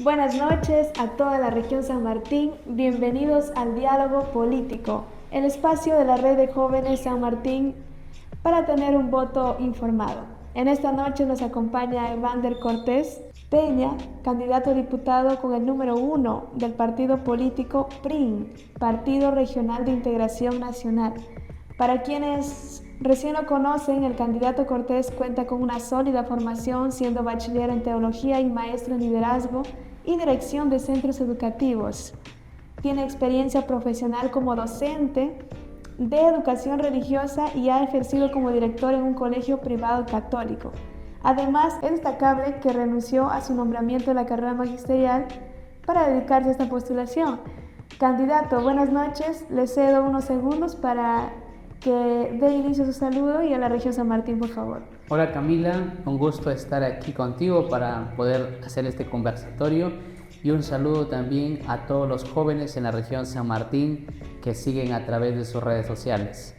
Buenas noches a toda la región San Martín, bienvenidos al Diálogo Político, el espacio de la Red de Jóvenes San Martín para tener un voto informado. En esta noche nos acompaña Evander Cortés Peña, candidato a diputado con el número 1 del partido político PRIN, Partido Regional de Integración Nacional. Para quienes recién lo conocen, el candidato Cortés cuenta con una sólida formación, siendo bachiller en teología y maestro en liderazgo y dirección de centros educativos. Tiene experiencia profesional como docente de educación religiosa y ha ejercido como director en un colegio privado católico. Además, es destacable que renunció a su nombramiento en la carrera magisterial para dedicarse a esta postulación. Candidato, buenas noches. Le cedo unos segundos para que dé inicio a su saludo y a la región San Martín, por favor. Hola Camila, un gusto estar aquí contigo para poder hacer este conversatorio y un saludo también a todos los jóvenes en la región San Martín que siguen a través de sus redes sociales.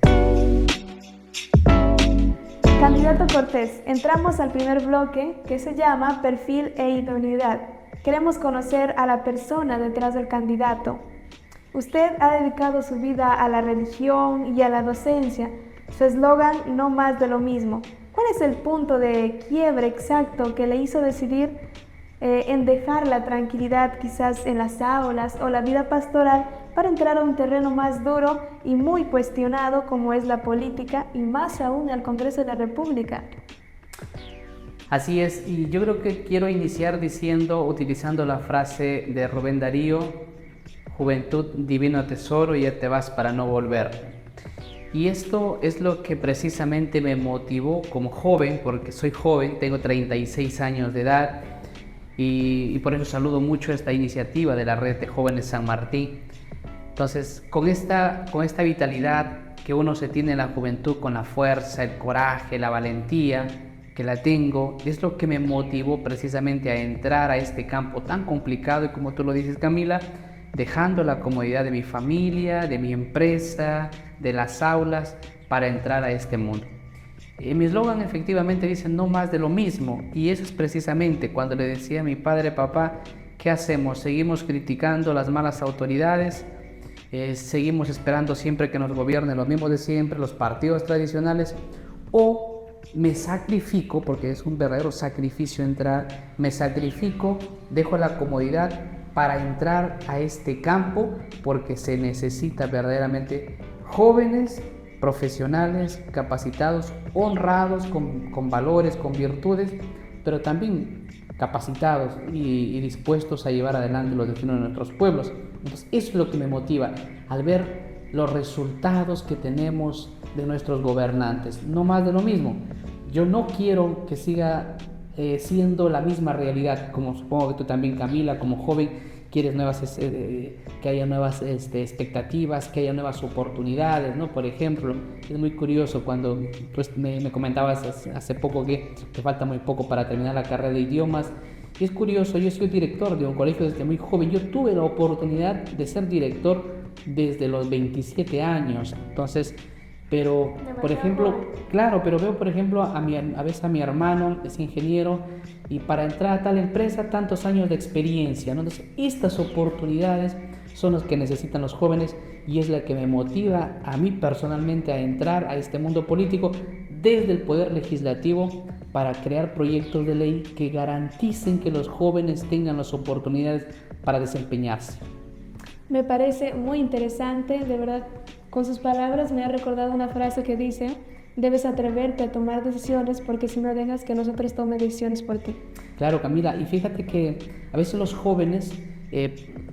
Candidato Cortés, entramos al primer bloque que se llama Perfil e Idoneidad. Queremos conocer a la persona detrás del candidato. Usted ha dedicado su vida a la religión y a la docencia. Su eslogan, no más de lo mismo. ¿Cuál es el punto de quiebre exacto que le hizo decidir en dejar la tranquilidad quizás en las aulas o la vida pastoral para entrar a un terreno más duro y muy cuestionado como es la política y más aún al Congreso de la República? Así es, y yo creo que quiero iniciar utilizando la frase de Rubén Darío: juventud, divino tesoro, y ya te vas para no volver. Y esto es lo que precisamente me motivó como joven, porque soy joven, tengo 36 años de edad, y por eso saludo mucho esta iniciativa de la Red de Jóvenes San Martín. Entonces, con esta vitalidad que uno se tiene en la juventud, con la fuerza, el coraje, la valentía que la tengo, es lo que me motivó precisamente a entrar a este campo tan complicado y, como tú lo dices, Camila, dejando la comodidad de mi familia, de mi empresa, de las aulas, para entrar a este mundo. Mi eslogan efectivamente dice no más de lo mismo, y eso es precisamente cuando le decía a mi padre: papá, ¿qué hacemos? ¿Seguimos criticando las malas autoridades? ¿Seguimos esperando siempre que nos gobiernen los mismos de siempre, los partidos tradicionales? ¿O me sacrifico, porque es un verdadero sacrificio entrar, me sacrifico, dejo la comodidad para entrar a este campo, porque se necesita verdaderamente jóvenes, profesionales, capacitados, honrados, con valores, con virtudes, pero también capacitados y dispuestos a llevar adelante los destinos de nuestros pueblos? Entonces, eso es lo que me motiva al ver los resultados que tenemos de nuestros gobernantes. No más de lo mismo. Yo no quiero que siga siendo la misma realidad, como supongo que tú también, Camila, como joven, quieres que haya nuevas expectativas, que haya nuevas oportunidades, ¿no? Por ejemplo, es muy curioso cuando me comentabas hace poco que te falta muy poco para terminar la carrera de idiomas. Y es curioso, yo soy director de un colegio desde muy joven. Yo tuve la oportunidad de ser director desde los 27 años. Entonces, pero por ejemplo, claro, pero veo por ejemplo a veces a mi hermano es ingeniero, y para entrar a tal empresa tantos años de experiencia, ¿no? Entonces, estas oportunidades son las que necesitan los jóvenes, y es la que me motiva a mí personalmente a entrar a este mundo político desde el poder legislativo, para crear proyectos de ley que garanticen que los jóvenes tengan las oportunidades para desempeñarse. Me parece muy interesante, de verdad. Con sus palabras me ha recordado una frase que dice: debes atreverte a tomar decisiones, porque si no dejas que nosotros tomen decisiones por ti. Claro, Camila, y fíjate que a veces los jóvenes,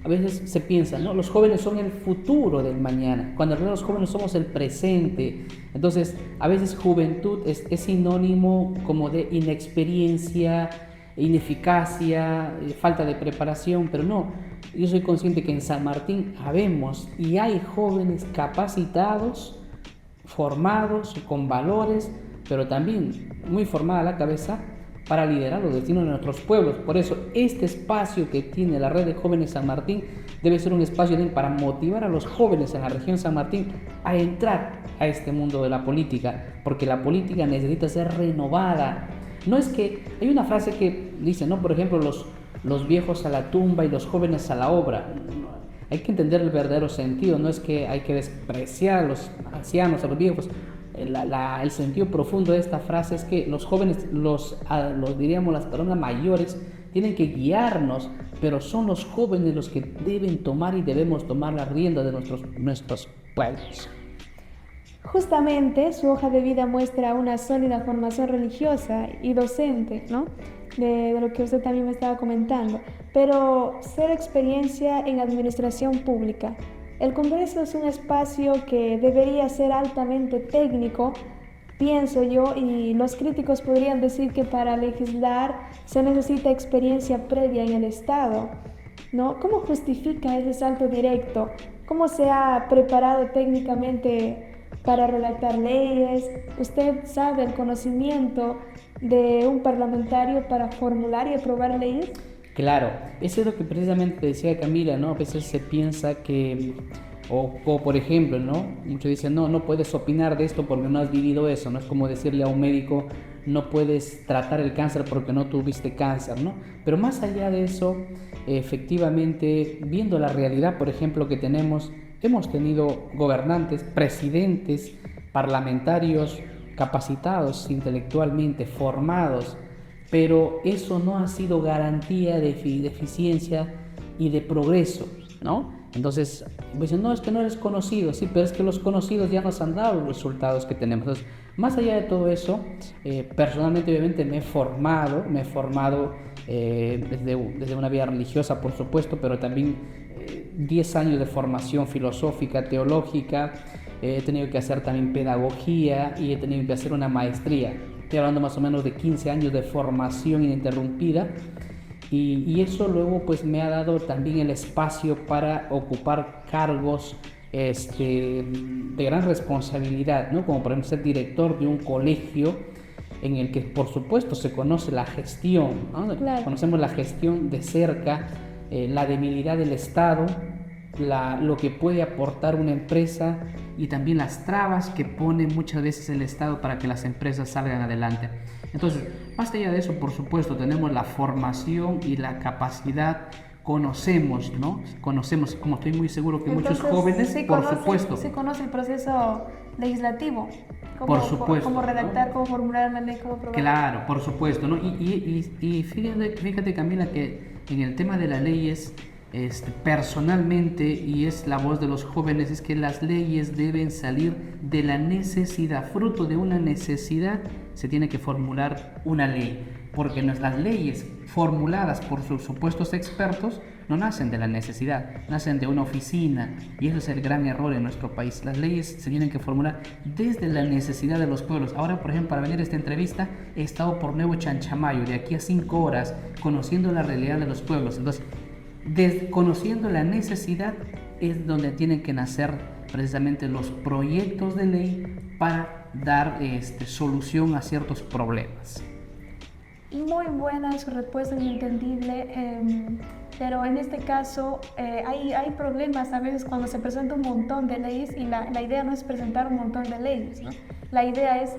a veces se piensa, ¿no? Los jóvenes son el futuro del mañana, cuando en realidad los jóvenes somos el presente. Entonces, a veces juventud es sinónimo como de inexperiencia, ineficacia, falta de preparación, pero no. Yo soy consciente que en San Martín habemos y hay jóvenes capacitados, formados, con valores, pero también muy formada la cabeza para liderar los destinos de nuestros pueblos. Por eso, este espacio que tiene la Red de Jóvenes San Martín debe ser un espacio para motivar a los jóvenes en la región San Martín a entrar a este mundo de la política, porque la política necesita ser renovada. No es que, hay una frase que dice, ¿no? Por ejemplo, los viejos a la tumba y los jóvenes a la obra. Hay que entender el verdadero sentido, no es que hay que despreciar a los ancianos, a los viejos. El sentido profundo de esta frase es que los jóvenes, diríamos las personas mayores, tienen que guiarnos, pero son los jóvenes los que deben tomar y debemos tomar la rienda de nuestros pueblos. Justamente su hoja de vida muestra una sólida formación religiosa y docente, ¿no? De lo que usted también me estaba comentando, pero cero experiencia en administración pública. El Congreso es un espacio que debería ser altamente técnico, pienso yo, y los críticos podrían decir que para legislar se necesita experiencia previa en el Estado, ¿no? ¿Cómo justifica ese salto directo? ¿Cómo se ha preparado técnicamente para redactar leyes? ¿Usted sabe el conocimiento de un parlamentario para formular y aprobar leyes? Claro, eso es lo que precisamente decía Camila, ¿no? A veces se piensa que, o por ejemplo, ¿no? Muchos dicen, no puedes opinar de esto porque no has vivido eso, ¿no? Es como decirle a un médico, no puedes tratar el cáncer porque no tuviste cáncer, ¿no? Pero más allá de eso, efectivamente, viendo la realidad, por ejemplo, que tenemos, hemos tenido gobernantes, presidentes, parlamentarios capacitados intelectualmente, formados, pero eso no ha sido garantía de eficiencia y de progreso, ¿no? Entonces, pues no, es que no eres conocido, sí, pero es que los conocidos ya nos han dado los resultados que tenemos. Entonces, más allá de todo eso, personalmente obviamente me he formado desde una vida religiosa, por supuesto, pero también 10 años de formación filosófica, teológica, he tenido que hacer también pedagogía y he tenido que hacer una maestría. Estoy hablando más o menos de 15 años de formación ininterrumpida y eso luego pues me ha dado también el espacio para ocupar cargos de gran responsabilidad, ¿no? Como por ejemplo ser director de un colegio en el que por supuesto se conoce la gestión, ¿no? Claro. Conocemos la gestión de cerca, la debilidad del Estado, lo que puede aportar una empresa y también las trabas que pone muchas veces el Estado para que las empresas salgan adelante. Entonces, más allá de eso, por supuesto, tenemos la formación y la capacidad, conocemos, ¿no? Conocemos, como estoy muy seguro que muchos jóvenes, sí por supuesto. Sí conoce el proceso legislativo. Por supuesto. Cómo redactar, ¿no? Cómo formular una ley, cómo aprobar. Claro, por supuesto, ¿no? Y fíjate, Camila, que en el tema de las leyes, personalmente, y es la voz de los jóvenes, es que las leyes deben salir de la necesidad, fruto de una necesidad se tiene que formular una ley, porque las leyes formuladas por sus supuestos expertos no nacen de la necesidad, nacen de una oficina, y ese es el gran error en nuestro país. Las leyes se tienen que formular desde la necesidad de los pueblos. Ahora, por ejemplo, para venir a esta entrevista he estado por Nuevo Chanchamayo, de aquí a 5 horas, conociendo la realidad de los pueblos. Entonces, conociendo la necesidad es donde tienen que nacer precisamente los proyectos de ley para dar solución a ciertos problemas. Muy buena su respuesta, es entendible, pero en este caso hay problemas a veces cuando se presenta un montón de leyes y la idea no es presentar un montón de leyes, ¿no? La idea es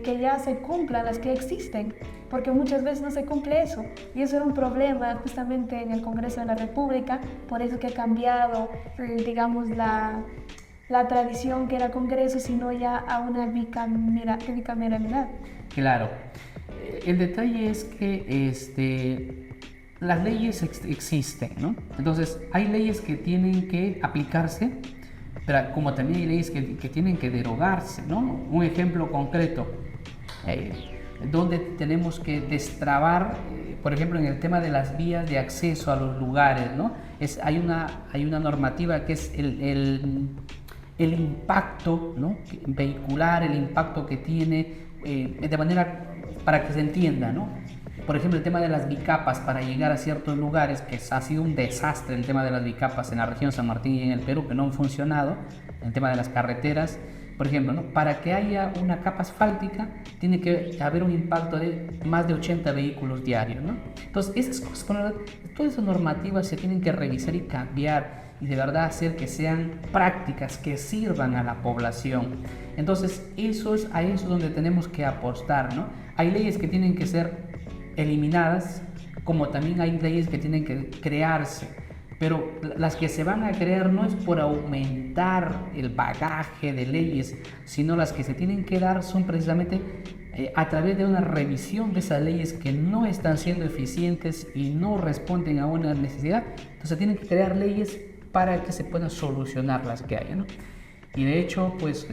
que ya se cumplan las que existen, porque muchas veces no se cumple eso, y eso era un problema justamente en el Congreso de la República, por eso que ha cambiado, digamos, la tradición que era Congreso, sino ya a una bicameralidad. Claro. El detalle es que las leyes existen, ¿no? Entonces, hay leyes que tienen que aplicarse, pero como también hay leyes que tienen que derogarse, ¿no? Un ejemplo concreto, donde tenemos que destrabar, por ejemplo, en el tema de las vías de acceso a los lugares, ¿no? Hay una normativa que es el impacto, ¿no? Vehicular, el impacto que tiene, de manera para que se entienda, ¿no? Por ejemplo, el tema de las bicapas para llegar a ciertos lugares, que ha sido un desastre el tema de las bicapas en la región San Martín y en el Perú, que no han funcionado, el tema de las carreteras, por ejemplo, ¿no? Para que haya una capa asfáltica tiene que haber un impacto de más de 80 vehículos diarios, ¿no? Entonces, esas cosas, todas esas normativas se tienen que revisar y cambiar y de verdad hacer que sean prácticas que sirvan a la población. Entonces, a eso es donde tenemos que apostar, ¿no? Hay leyes que tienen que ser eliminadas, como también hay leyes que tienen que crearse. Pero las que se van a crear no es por aumentar el bagaje de leyes, sino las que se tienen que dar son precisamente a través de una revisión de esas leyes que no están siendo eficientes y no responden a una necesidad. Entonces tienen que crear leyes para que se puedan solucionar las que haya, ¿no? Y de hecho, pues,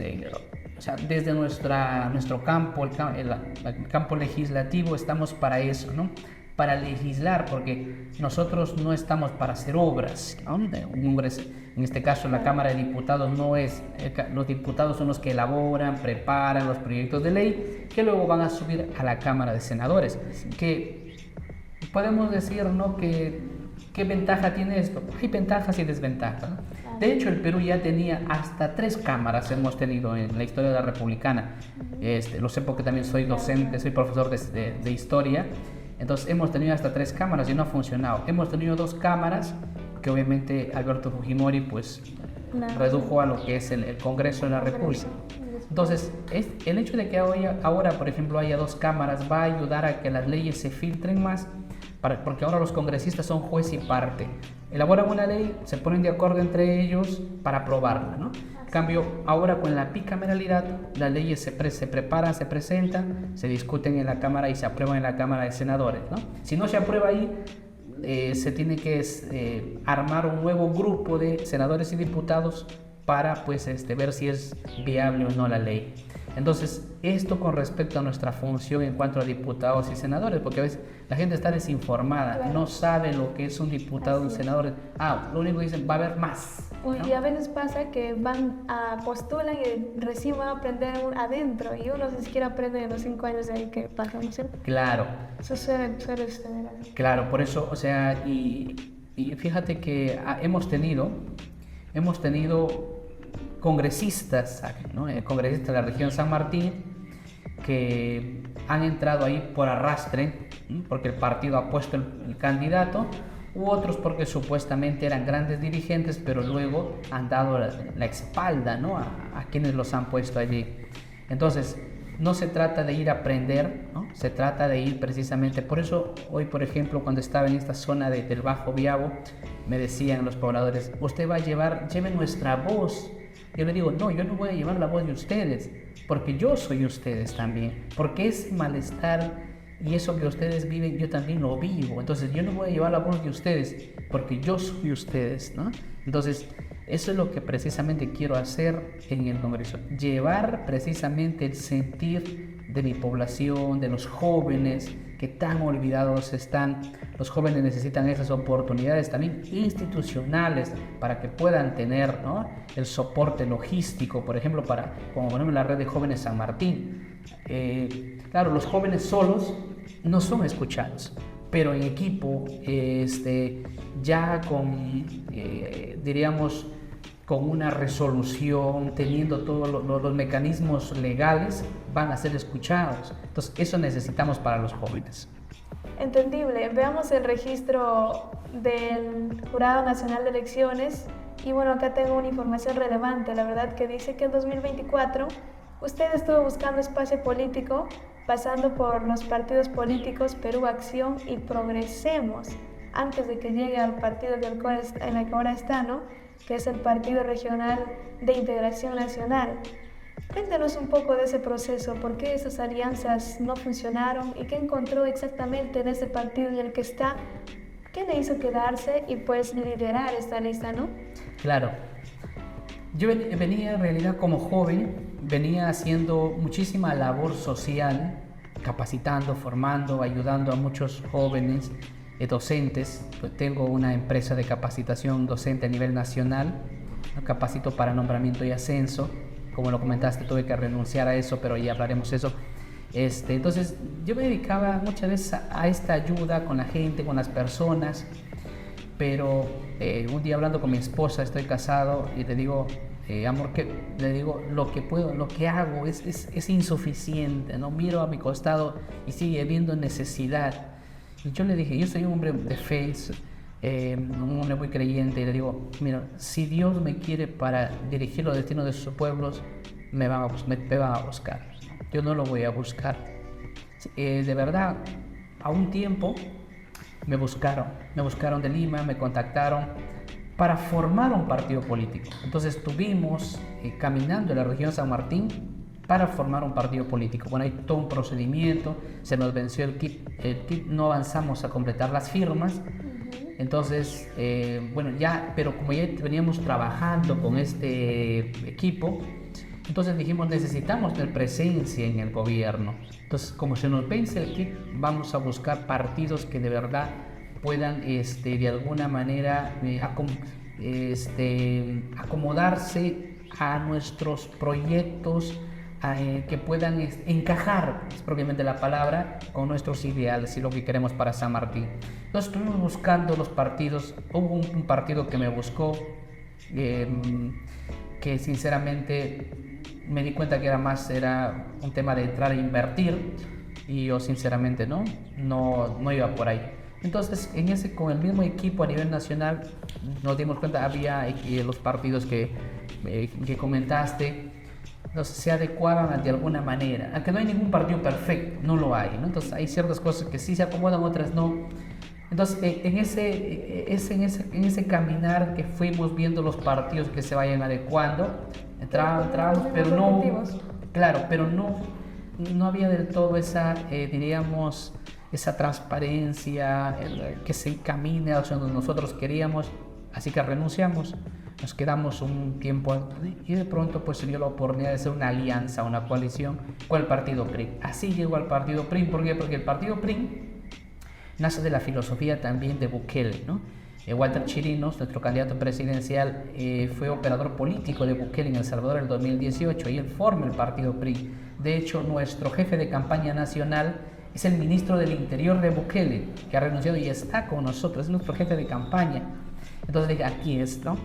o sea, desde nuestro campo, el campo legislativo, estamos para eso, ¿no? Para legislar, porque nosotros no estamos para hacer obras, ¿no? En este caso, la Cámara de Diputados no es, los diputados son los que elaboran, preparan los proyectos de ley que luego van a subir a la Cámara de Senadores. Que podemos decir, ¿no? ¿Qué ventaja tiene esto? Hay ventajas y desventajas, ¿no? De hecho, el Perú ya tenía hasta 3 cámaras, hemos tenido en la historia de la republicana. Lo sé porque también soy docente, soy profesor de historia. Entonces hemos tenido hasta 3 cámaras y no ha funcionado. Hemos tenido 2 cámaras que obviamente Alberto Fujimori pues redujo a lo que es el Congreso de la República. Entonces el hecho de que ahora, por ejemplo, haya 2 cámaras va a ayudar a que las leyes se filtren más, porque ahora los congresistas son juez y parte. Elaboran una ley, se ponen de acuerdo entre ellos para aprobarla, ¿no? En cambio, ahora con la bicameralidad, las leyes se preparan, se presentan, se discuten en la Cámara y se aprueban en la Cámara de Senadores, ¿no? Si no se aprueba ahí, se tiene que armar un nuevo grupo de senadores y diputados para pues, ver si es viable o no la ley. Entonces, esto con respecto a nuestra función en cuanto a diputados y senadores, porque a veces la gente está desinformada, claro, no sabe lo que es un diputado o un senador. Lo único que dicen, va a haber más, ¿no? Y a veces pasa que van a postulan y recién van a aprender adentro, y uno ni siquiera aprende en los 5 años de ahí que pasa, ¿no es cierto? Claro. Eso suele suceder así. Claro, por eso, o sea, y fíjate que hemos tenido congresistas, ¿no? Congresistas de la región San Martín que han entrado ahí por arrastre, ¿no? Porque el partido ha puesto el candidato, u otros porque supuestamente eran grandes dirigentes, pero luego han dado la espalda, ¿no? a quienes los han puesto allí. Entonces, no se trata de ir a aprender, ¿no? Se trata de ir precisamente. Por eso hoy, por ejemplo, cuando estaba en esta zona del Bajo Biabo, me decían los pobladores, usted va a lleve nuestra voz. Yo le digo, no, yo no voy a llevar la voz de ustedes, porque yo soy ustedes también, porque ese malestar y eso que ustedes viven, yo también lo vivo. Entonces yo no voy a llevar la voz de ustedes, porque yo soy ustedes, ¿no? Entonces eso es lo que precisamente quiero hacer en el Congreso, llevar precisamente el sentir de mi población, de los jóvenes que tan olvidados están. Los jóvenes necesitan esas oportunidades también institucionales para que puedan tener, ¿no? el soporte logístico, por ejemplo, como ponemos la red de jóvenes San Martín. Claro, los jóvenes solos no son escuchados, pero en equipo, ya con, diríamos, con una resolución, teniendo todos los mecanismos legales, van a ser escuchados. Entonces, eso necesitamos para los jóvenes. Entendible. Veamos el registro del Jurado Nacional de Elecciones. Y bueno, acá tengo una información relevante, la verdad, que dice que en 2024 usted estuvo buscando espacio político, pasando por los partidos políticos Perú Acción y Progresemos, antes de que llegue al partido en el que ahora está, ¿no? Que es el Partido Regional de Integración Nacional. Cuéntanos un poco de ese proceso, por qué esas alianzas no funcionaron y qué encontró exactamente en ese partido en el que está, qué le hizo quedarse y pues liderar esta lista, ¿no? Claro. Yo venía en realidad como joven, venía haciendo muchísima labor social, capacitando, formando, ayudando a muchos jóvenes docentes. Pues tengo una empresa de capacitación docente a nivel nacional, capacito para nombramiento y ascenso. Como lo comentaste, tuve que renunciar a eso, pero ya hablaremos de eso. Entonces, yo me dedicaba muchas veces a esta ayuda con la gente, con las personas, pero un día hablando con mi esposa, estoy casado, y le digo, amor, le digo, lo que puedo, lo que hago es insuficiente, ¿no? Miro a mi costado y sigue habiendo necesidad. Y yo le dije, yo soy un hombre de fe, un hombre muy creyente, y le digo, mira, si Dios me quiere para dirigir los destinos de sus pueblos, me van a buscar. Yo no lo voy a buscar. De verdad, a un tiempo me buscaron de Lima, me contactaron para formar un partido político. Entonces estuvimos caminando en la región San Martín para formar un partido político. Bueno, hay todo un procedimiento, se nos venció el kit, no avanzamos a completar las firmas. Entonces, bueno, pero como ya veníamos trabajando con este equipo, entonces dijimos, necesitamos tener presencia en el gobierno. Entonces, como se nos vence el kit, vamos a buscar partidos que de verdad puedan de alguna manera acomodarse a nuestros proyectos, que puedan encajar, es propiamente la palabra, con nuestros ideales y lo que queremos para San Martín. Entonces estuvimos buscando los partidos. Hubo un partido que me buscó, que sinceramente me di cuenta que era un tema de entrar a invertir, y yo sinceramente no iba por ahí. Entonces con el mismo equipo a nivel nacional nos dimos cuenta, había los partidos que comentaste, entonces se adecuaban de alguna manera, aunque no hay ningún partido perfecto, no lo hay, ¿no? Entonces hay ciertas cosas que sí se acomodan, otras no. Entonces en ese caminar que fuimos viendo los partidos que se vayan adecuando, entrábamos, pero no, claro, pero no había del todo esa, diríamos, esa transparencia que se encamine a donde nosotros queríamos, así que renunciamos. Nos quedamos un tiempo y de pronto pues se dio la oportunidad de hacer una alianza, una coalición con el partido PRI. Así llegó al partido PRI. ¿Por qué? Porque el partido PRI nace de la filosofía también de Bukele, ¿no? Walter Chirinos, nuestro candidato presidencial, fue operador político de Bukele en El Salvador en el 2018 y él forma el partido PRI. De hecho, nuestro jefe de campaña nacional es el ministro del Interior de Bukele, que ha renunciado y está con nosotros, es nuestro jefe de campaña. Entonces dije, aquí es, ¿no?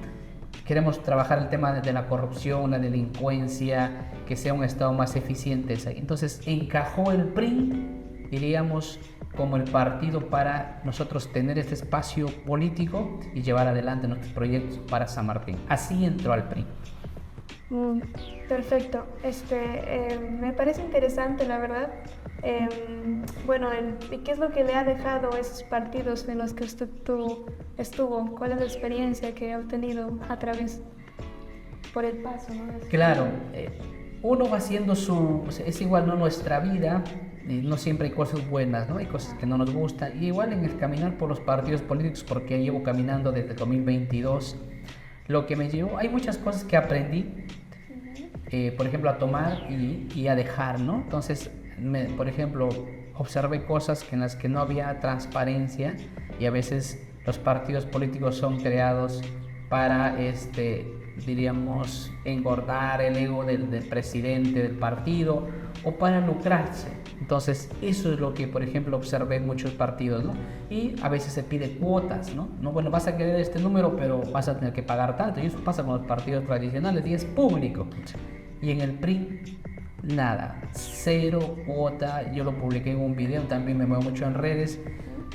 Queremos trabajar el tema de la corrupción, la delincuencia, que sea un Estado más eficiente. Entonces encajó el PRI, diríamos, como el partido para nosotros tener este espacio político y llevar adelante nuestros proyectos para San Martín. Así entró al PRI. Perfecto. Me parece interesante, la verdad. Bueno, ¿qué es lo que le ha dejado esos partidos en los que usted estuvo? ¿Cuál es la experiencia que ha obtenido por el paso, ¿no? Claro, uno va haciendo es igual, ¿no? Nuestra vida, no siempre hay cosas buenas, ¿no? Hay cosas que no nos gustan, y igual en el caminar por los partidos políticos, porque llevo caminando desde 2022, lo que me llevó, hay muchas cosas que aprendí, por ejemplo, a tomar y a dejar, ¿no? Entonces, por ejemplo, observé cosas en las que no había transparencia, y a veces los partidos políticos son creados para, diríamos, engordar el ego del presidente del partido o para lucrarse. Entonces, eso es lo que, por ejemplo, observé en muchos partidos, ¿no? Y a veces se pide cuotas, ¿no? Bueno, vas a querer este número, pero vas a tener que pagar tanto. Y eso pasa con los partidos tradicionales y es público. Y en el PRI, nada, cero cuota. Yo lo publiqué en un video, también me muevo mucho en redes.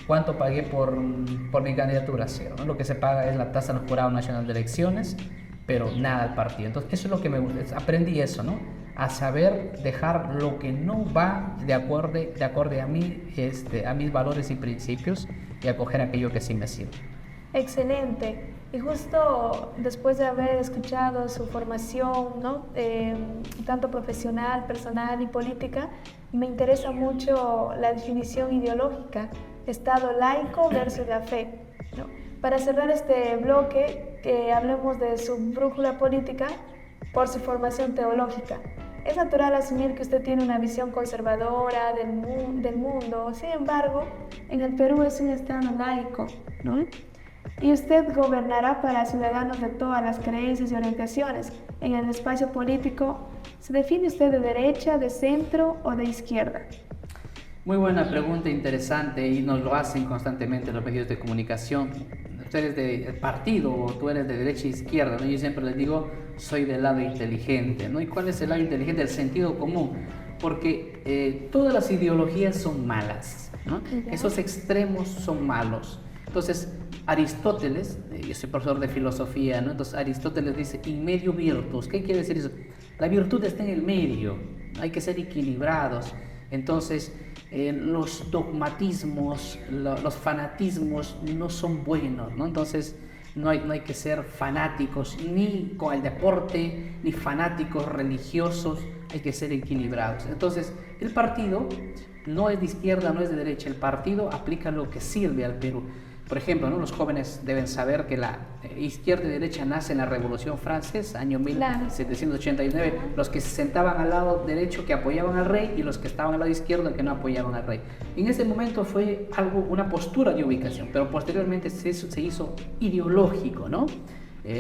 ¿Cuánto pagué por mi candidatura? Cero, ¿no? Lo que se paga es la tasa del Jurado Nacional de Elecciones, pero nada al partido. Entonces, eso es lo que me gusta. Aprendí eso, ¿no? A saber dejar lo que no va de acorde a mí, a mis valores y principios, y acoger aquello que sí me sirve. Excelente. Y justo después de haber escuchado su formación, ¿no? Tanto profesional, personal y política, me interesa mucho la definición ideológica, Estado laico versus la fe, ¿no? Para cerrar este bloque, hablemos de su brújula política por su formación teológica. Es natural asumir que usted tiene una visión conservadora del mundo, sin embargo, en el Perú es un Estado laico, ¿no? Y usted gobernará para ciudadanos de todas las creencias y orientaciones. En el espacio político, ¿se define usted de derecha, de centro o de izquierda? Muy buena pregunta, interesante, y nos lo hacen constantemente los medios de comunicación. Usted eres de partido o tú eres de derecha e izquierda, ¿no? Yo siempre les digo, soy del lado inteligente, ¿no? ¿Y cuál es el lado inteligente? El sentido común, porque todas las ideologías son malas, ¿no? Esos extremos son malos. Entonces, Aristóteles, yo soy profesor de filosofía, ¿no? Entonces Aristóteles dice, in medio virtus. ¿Qué quiere decir eso? La virtud está en el medio, hay que ser equilibrados. Entonces, los dogmatismos, los fanatismos no son buenos, ¿no? Entonces no hay que ser fanáticos ni con el deporte, ni fanáticos religiosos, hay que ser equilibrados. Entonces el partido no es de izquierda, no es de derecha, el partido aplica lo que sirve al Perú. Por ejemplo, ¿no? Los jóvenes deben saber que la izquierda y derecha nace en la Revolución Francesa, año 1789, los que se sentaban al lado derecho que apoyaban al rey y los que estaban al lado izquierdo que no apoyaban al rey. En ese momento fue una postura de ubicación, pero posteriormente se hizo ideológico, ¿no?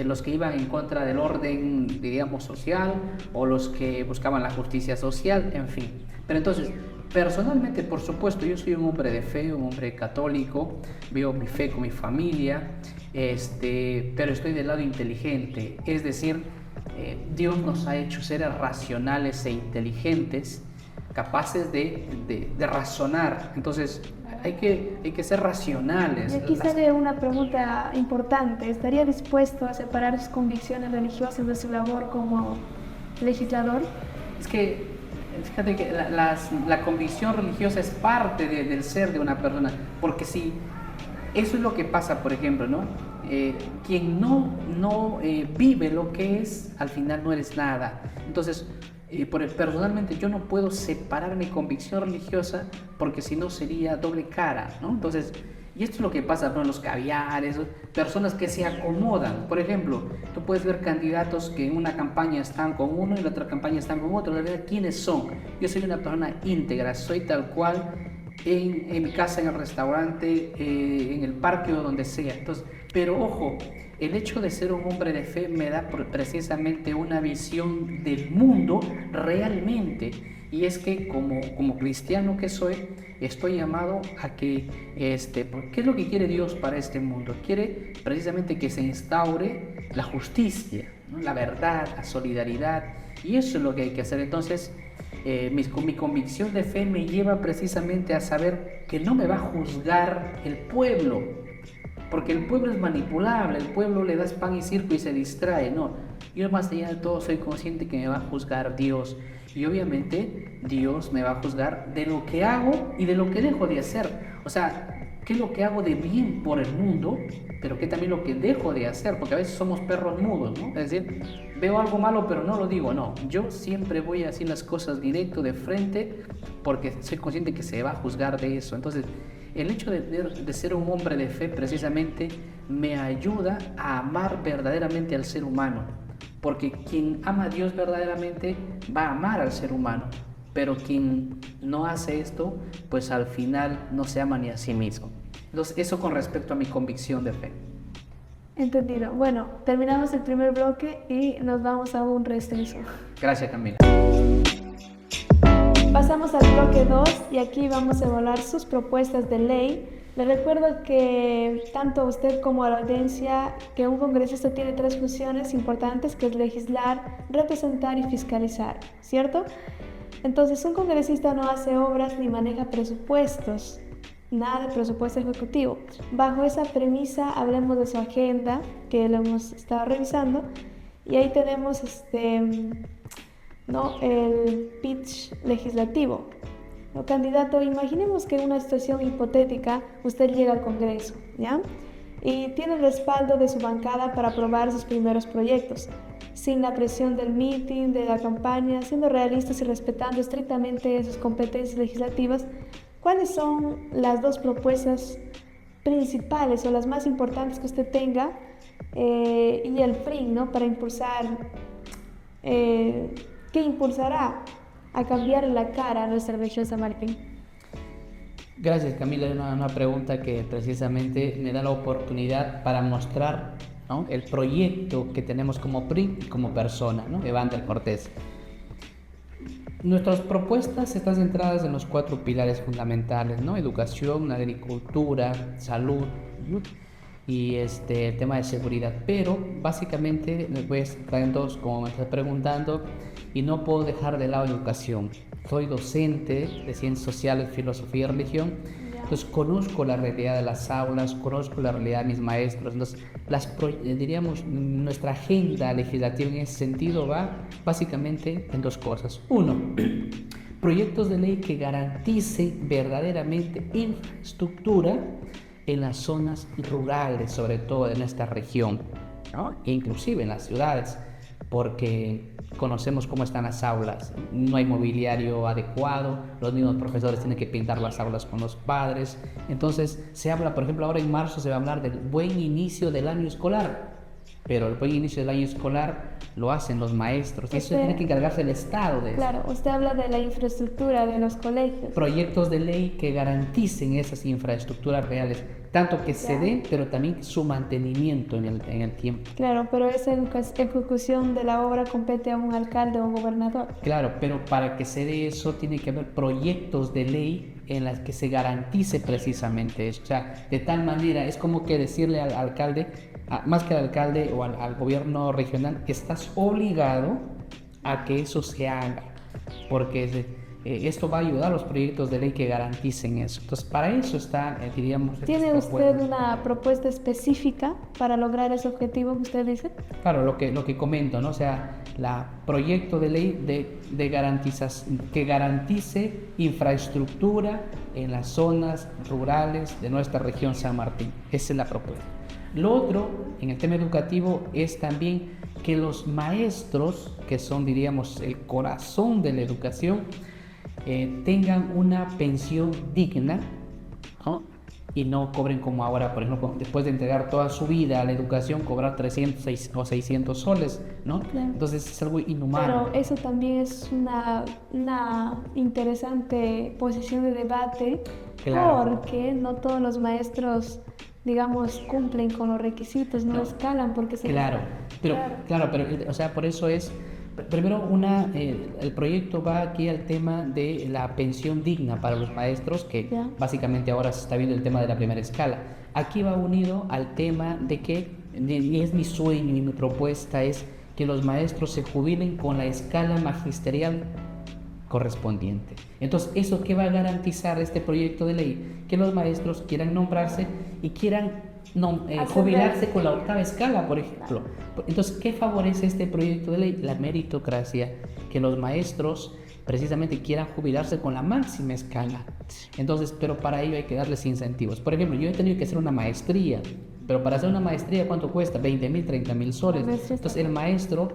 Los que iban en contra del orden, digamos, social, o los que buscaban la justicia social, en fin. Pero entonces, personalmente, por supuesto, yo soy un hombre de fe, un hombre católico, veo mi fe con mi familia, pero estoy del lado inteligente, es decir, Dios nos ha hecho seres racionales e inteligentes, capaces de razonar. Entonces hay que ser racionales. Y aquí sale una pregunta importante: ¿estaría dispuesto a separar sus convicciones religiosas de su labor como legislador? Es que fíjate que la convicción religiosa es parte del ser de una persona, porque si eso es lo que pasa, por ejemplo, ¿no? Quien no vive lo que es, al final no eres nada. Entonces, personalmente yo no puedo separar mi convicción religiosa, porque si no sería doble cara, ¿no? Entonces, y esto es lo que pasa, ¿no? Los caviares, personas que se acomodan. Por ejemplo, tú puedes ver candidatos que en una campaña están con uno y en la otra campaña están con otro. La verdad, ¿quiénes son? Yo soy una persona íntegra, soy tal cual en mi casa, en el restaurante, en el parque o donde sea. Entonces, pero ojo, el hecho de ser un hombre de fe me da precisamente una visión del mundo realmente. Y es que como cristiano que soy, estoy llamado a que, ¿qué es lo que quiere Dios para este mundo? Quiere precisamente que se instaure la justicia, ¿no? La verdad, la solidaridad, y eso es lo que hay que hacer. Entonces, mi convicción de fe me lleva precisamente a saber que no me va a juzgar el pueblo, porque el pueblo es manipulable, el pueblo le das pan y circo y se distrae. No, yo más allá de todo soy consciente que me va a juzgar Dios. Y obviamente Dios me va a juzgar de lo que hago y de lo que dejo de hacer. O sea, qué es lo que hago de bien por el mundo, pero qué también lo que dejo de hacer, porque a veces somos perros mudos, ¿no? Es decir, veo algo malo pero no lo digo. No, yo siempre voy a decir las cosas directo, de frente, porque soy consciente que se va a juzgar de eso. Entonces, el hecho de ser un hombre de fe precisamente me ayuda a amar verdaderamente al ser humano. Porque quien ama a Dios verdaderamente va a amar al ser humano, pero quien no hace esto, pues al final no se ama ni a sí mismo. Entonces, eso con respecto a mi convicción de fe. Entendido. Bueno, terminamos el primer bloque y nos vamos a un receso. Gracias, Camila. Pasamos al bloque 2 y aquí vamos a evaluar sus propuestas de ley. Les recuerdo que tanto usted como a la audiencia que un congresista tiene 3 funciones importantes, que es legislar, representar y fiscalizar, ¿cierto? Entonces, un congresista no hace obras ni maneja presupuestos, nada de presupuesto ejecutivo. Bajo esa premisa, hablemos de su agenda, que lo hemos estado revisando, y ahí tenemos el pitch legislativo. No, candidato, imaginemos que en una situación hipotética usted llega al Congreso, ¿ya? Y tiene el respaldo de su bancada para aprobar sus primeros proyectos, sin la presión del meeting, de la campaña, siendo realistas y respetando estrictamente sus competencias legislativas. ¿Cuáles son las 2 propuestas principales o las más importantes que usted tenga y el PRI, ¿no? Para impulsar, ¿qué impulsará a cambiar la cara a nuestra región San Martín? Gracias, Camila. Una pregunta que precisamente me da la oportunidad para mostrar, ¿no?, el proyecto que tenemos como PRI y como persona, ¿no?, Evander Cortés. Nuestras propuestas están centradas en los 4 pilares fundamentales, ¿no? Educación, agricultura, salud y el tema de seguridad. Pero básicamente les voy a estar en 2, como me estás preguntando, y no puedo dejar de lado educación. Soy docente de Ciencias Sociales, Filosofía y Religión, entonces conozco la realidad de las aulas, conozco la realidad de mis maestros. Entonces, diríamos, nuestra agenda legislativa en ese sentido va básicamente en 2 cosas. 1, proyectos de ley que garanticen verdaderamente infraestructura en las zonas rurales, sobre todo de nuestra región, ¿no? E inclusive en las ciudades, porque conocemos cómo están las aulas, no hay mobiliario adecuado, los mismos profesores tienen que pintar las aulas con los padres. Entonces se habla, por ejemplo, ahora en marzo se va a hablar del buen inicio del año escolar, pero el buen inicio del año escolar lo hacen los maestros, y eso tiene que encargarse el Estado de eso. Claro, usted habla de la infraestructura de los colegios. Proyectos de ley que garanticen esas infraestructuras reales, tanto que se den, pero también su mantenimiento en el tiempo. Claro, pero esa ejecución de la obra compete a un alcalde o un gobernador. Claro, pero para que se dé eso tiene que haber proyectos de ley en las que se garantice precisamente eso. O sea, de tal manera, es como que decirle al alcalde, más que al alcalde o al gobierno regional, que estás obligado a que eso se haga, porque esto va a ayudar a los proyectos de ley que garanticen eso. Entonces, para eso está, diríamos... ¿Tiene usted una propuesta específica para lograr ese objetivo que usted dice? Claro, lo que comento, ¿no? O sea, proyecto de ley que garantice infraestructura en las zonas rurales de nuestra región San Martín. Esa es la propuesta. Lo otro, en el tema educativo, es también que los maestros, que son, diríamos, el corazón de la educación, tengan una pensión digna, ¿no? Y no cobren como ahora, por ejemplo, después de entregar toda su vida a la educación, cobrar 300 o 600 soles, ¿no? Claro. Entonces es algo inhumano. Pero eso también es una interesante posición de debate, Claro. porque no todos los maestros, digamos, cumplen con los requisitos, no escalan porque se... Claro, pero, o sea, por eso es, primero el proyecto va aquí al tema de la pensión digna para los maestros, que básicamente ahora se está viendo el tema de la primera escala. Aquí va unido al tema de que, y es mi sueño y mi propuesta, es que los maestros se jubilen con la escala magisterial correspondiente. Entonces, ¿eso qué va a garantizar este proyecto de ley? Que los maestros quieran nombrarse y quieran jubilarse con la octava escala, por ejemplo. Entonces, ¿qué favorece este proyecto de ley? La meritocracia, que los maestros precisamente quieran jubilarse con la máxima escala. Entonces, pero para ello hay que darles incentivos. Por ejemplo, yo he tenido que hacer una maestría, pero para hacer una maestría, ¿cuánto cuesta? 20.000, 30.000 soles. Entonces, el maestro,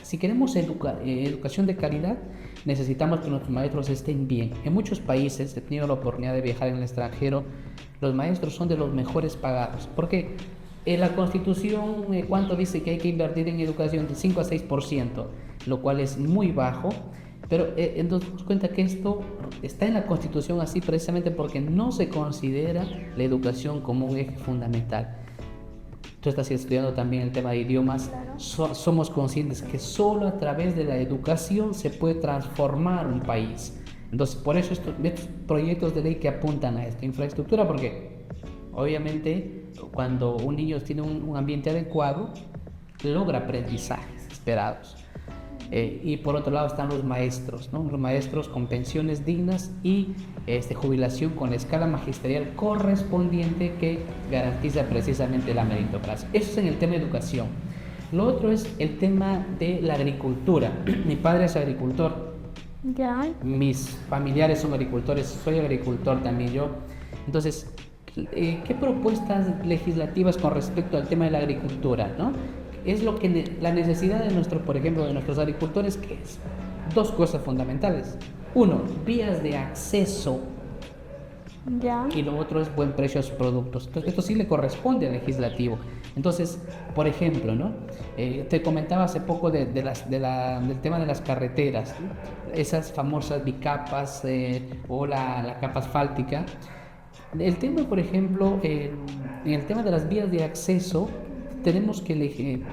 si queremos educación de calidad, necesitamos que nuestros maestros estén bien. En muchos países, he tenido la oportunidad de viajar en el extranjero, los maestros son de los mejores pagados. ¿Por qué? En la Constitución, ¿cuánto dice que hay que invertir en educación? Del 5 a 6%, lo cual es muy bajo. Pero nos damos cuenta que esto está en la Constitución así precisamente porque no se considera la educación como un eje fundamental. Tú estás estudiando también el tema de idiomas. Claro. Somos conscientes que solo a través de la educación se puede transformar un país. Entonces, por eso estos proyectos de ley que apuntan a esta infraestructura, porque obviamente cuando un niño tiene un ambiente adecuado, logra aprendizajes esperados. Y por otro lado están los maestros, ¿no? Los maestros con pensiones dignas y jubilación con la escala magisterial correspondiente que garantiza precisamente la meritocracia. Eso es en el tema de educación. Lo otro es el tema de la agricultura. Mi padre es agricultor. Ya. Mis familiares son agricultores, soy agricultor también yo. Entonces, ¿qué propuestas legislativas con respecto al tema de la agricultura, ¿no? Es lo que la necesidad de por ejemplo, de nuestros agricultores, que es dos cosas fundamentales. Uno, vías de acceso. Ya. Y lo otro es buen precio a sus productos. Entonces, esto sí le corresponde al legislativo. Entonces, por ejemplo, ¿no? Te comentaba hace poco del tema de las carreteras, ¿no? Esas famosas bicapas o la capa asfáltica. El tema, por ejemplo, en el tema de las vías de acceso, tenemos que elegir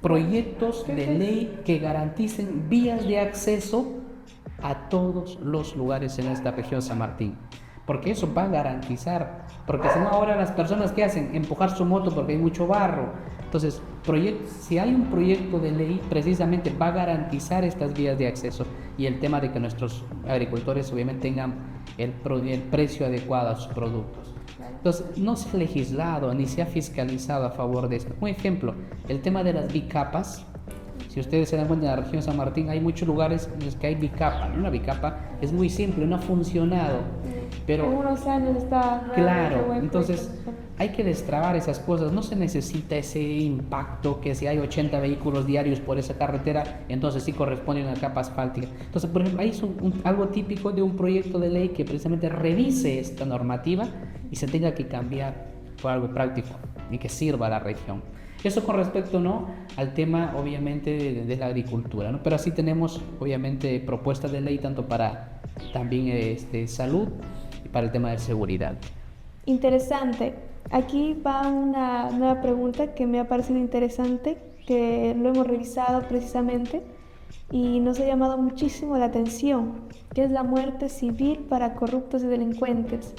proyectos de ley que garanticen vías de acceso a todos los lugares en esta región San Martín, porque eso va a garantizar, porque si no ahora las personas que hacen empujar su moto porque hay mucho barro. Entonces, si hay un proyecto de ley, precisamente va a garantizar estas vías de acceso y el tema de que nuestros agricultores obviamente tengan el precio adecuado a sus productos. Entonces, no se ha legislado ni se ha fiscalizado a favor de esto. Un ejemplo, el tema de las bicapas. Si ustedes se dan cuenta, en la región de San Martín hay muchos lugares en los que hay bicapa, ¿no? Una bicapa es muy simple, no ha funcionado, pero En unos años está realmente claro, buen entonces proyecto. hay que destrabar esas cosas, no se necesita ese impacto que si hay 80 vehículos diarios por esa carretera, entonces sí corresponde a una capa asfáltica. Entonces, por ejemplo, ahí es algo típico de un proyecto de ley que precisamente revise esta normativa y se tenga que cambiar por algo práctico y que sirva a la región. Eso con respecto, ¿no?, al tema obviamente de la agricultura, ¿no? Pero así tenemos obviamente propuestas de ley tanto para también salud y para el tema de seguridad. Interesante. Aquí va una nueva pregunta que me ha parecido interesante, que lo hemos revisado precisamente y nos ha llamado muchísimo la atención, que es la muerte civil para corruptos y delincuentes.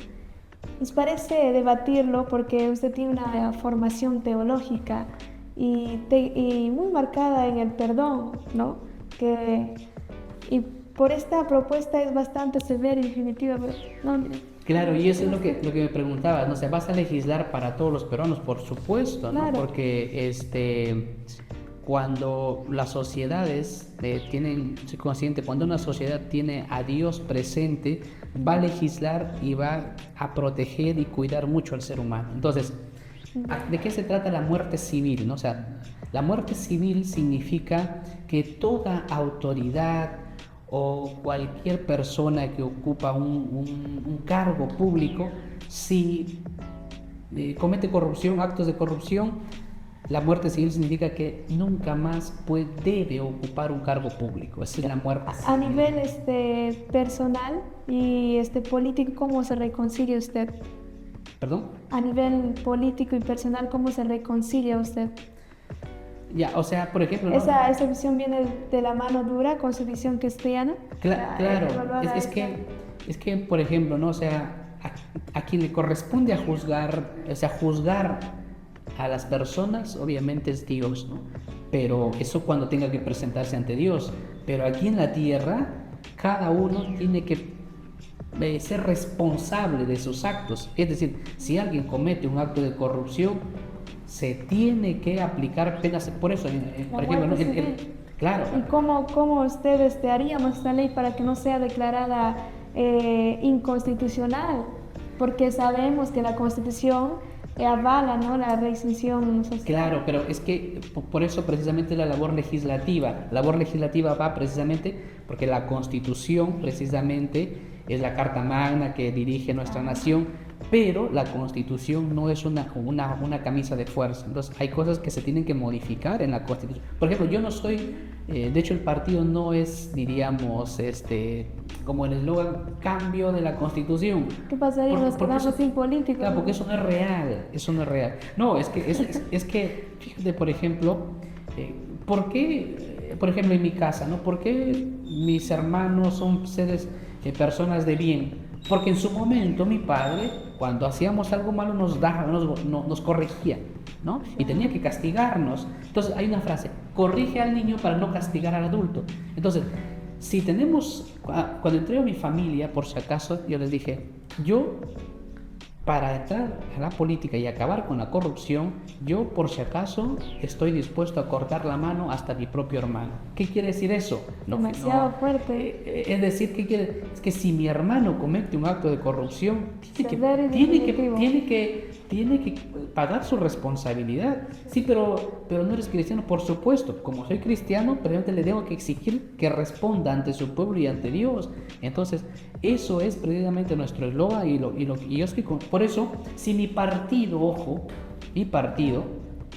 Nos parece debatirlo porque usted tiene una formación teológica y muy marcada en el perdón, ¿no? Y por esta propuesta es bastante severa y definitiva, pero no, mire. Claro, y eso es lo que me preguntabas, ¿no? O sea, ¿vas a legislar para todos los peruanos? Por supuesto, ¿no? Claro. Porque cuando las sociedades soy consciente, cuando una sociedad tiene a Dios presente, va a legislar y va a proteger y cuidar mucho al ser humano. Entonces, ¿de qué se trata la muerte civil, no? O sea, la muerte civil significa que toda autoridad o cualquier persona que ocupa un cargo público, si comete corrupción, actos de corrupción, la muerte civil significa que nunca más debe ocupar un cargo público. Esa es la muerte civil. A nivel personal y político, ¿cómo se reconcilia usted? ¿Perdón? A nivel político y personal, ¿cómo se reconcilia usted? Ya, o sea, por ejemplo, ¿no? Esa visión viene de la mano dura con su visión cristiana. Claro, es que, por ejemplo, ¿no? O sea, a quien le corresponde juzgar a las personas, obviamente es Dios, ¿no? Pero eso cuando tenga que presentarse ante Dios. Pero aquí en la tierra, cada uno tiene que ser responsable de sus actos. Es decir, si alguien comete un acto de corrupción, se tiene que aplicar penas. Por eso, por ejemplo, ¿no? Claro. ¿Y cómo ustedes haríamos esta ley para que no sea declarada inconstitucional? Porque sabemos que la Constitución avala, ¿no?, la restricción social. Claro, pero es que por eso precisamente la labor legislativa. La labor legislativa va precisamente porque la Constitución precisamente es la Carta Magna que dirige nuestra nación, pero la Constitución no es una camisa de fuerza. Entonces hay cosas que se tienen que modificar en la Constitución. Por ejemplo, yo no soy, de hecho el partido no es, diríamos, como el eslogan, cambio de la Constitución. ¿Qué pasaría? Nos quedamos sin políticos. Claro, porque eso no es real, eso no es real. No, es que fíjate, por ejemplo, ¿por qué, por ejemplo, en mi casa, ¿no? ¿Por qué mis hermanos son personas de bien? Porque en su momento mi padre, cuando hacíamos algo malo, nos corregía, ¿no? Y tenía que castigarnos. Entonces hay una frase: corrige al niño para no castigar al adulto. Entonces, si tenemos, cuando entré a mi familia, por si acaso, yo les dije, yo, para entrar a la política y acabar con la corrupción, yo, por si acaso, estoy dispuesto a cortar la mano hasta mi propio hermano. ¿Qué quiere decir eso? Demasiado fuerte. Es decir, ¿qué quiere? Es que si mi hermano comete un acto de corrupción, tiene que pagar su responsabilidad. Sí, pero no eres cristiano, por supuesto. Como soy cristiano, pero le tengo que exigir que responda ante su pueblo y ante Dios. Entonces, eso es precisamente nuestro eslogan y yo estoy por eso, si mi partido, ojo, mi partido,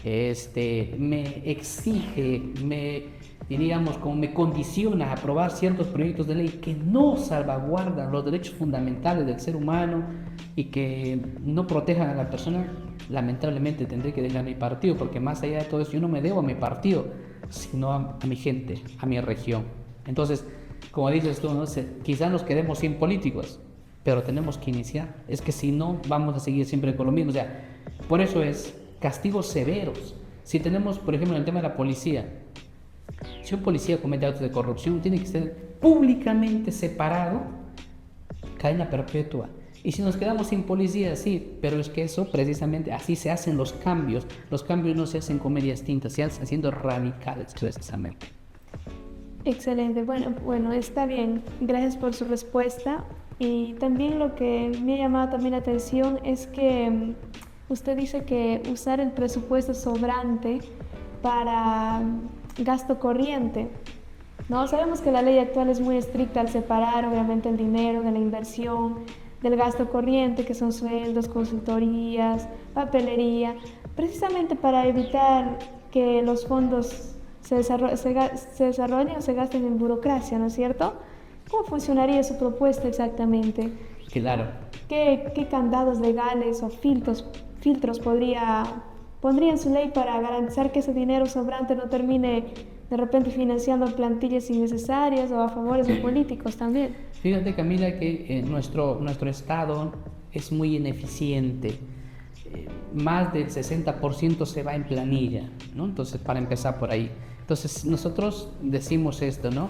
me exige, diríamos, como me condiciona a aprobar ciertos proyectos de ley que no salvaguardan los derechos fundamentales del ser humano y que no protejan a la persona, lamentablemente tendré que dejar mi partido, porque más allá de todo eso, yo no me debo a mi partido, sino a mi gente, a mi región. Entonces, como dices tú, ¿no? Quizás nos quedemos sin políticos, pero tenemos que iniciar. Es que si no, vamos a seguir siempre con lo mismo. O sea, por eso es castigos severos. Si tenemos, por ejemplo, en el tema de la policía, si un policía comete actos de corrupción, tiene que ser públicamente separado, cadena perpetua. Y si nos quedamos sin policía, sí, pero es que eso precisamente así se hacen los cambios. Los cambios no se hacen con medias tintas, se hacen haciendo radicales precisamente. Excelente, bueno, está bien. Gracias por su respuesta. Y también lo que me ha llamado también la atención es que usted dice que usar el presupuesto sobrante para gasto corriente, ¿no? Sabemos que la ley actual es muy estricta al separar obviamente el dinero de la inversión, del gasto corriente, que son sueldos, consultorías, papelería, precisamente para evitar que los fondos se desarrollen o se gasten en burocracia, ¿no es cierto? ¿Cómo funcionaría su propuesta exactamente? Claro. ¿Qué candados legales o filtros pondría en su ley para garantizar que ese dinero sobrante no termine de repente financiando plantillas innecesarias o a favores de políticos también? Fíjate, Camila, que nuestro Estado es muy ineficiente. Más del 60% se va en planilla, ¿no? Entonces, para empezar por ahí. Entonces, nosotros decimos esto, ¿no?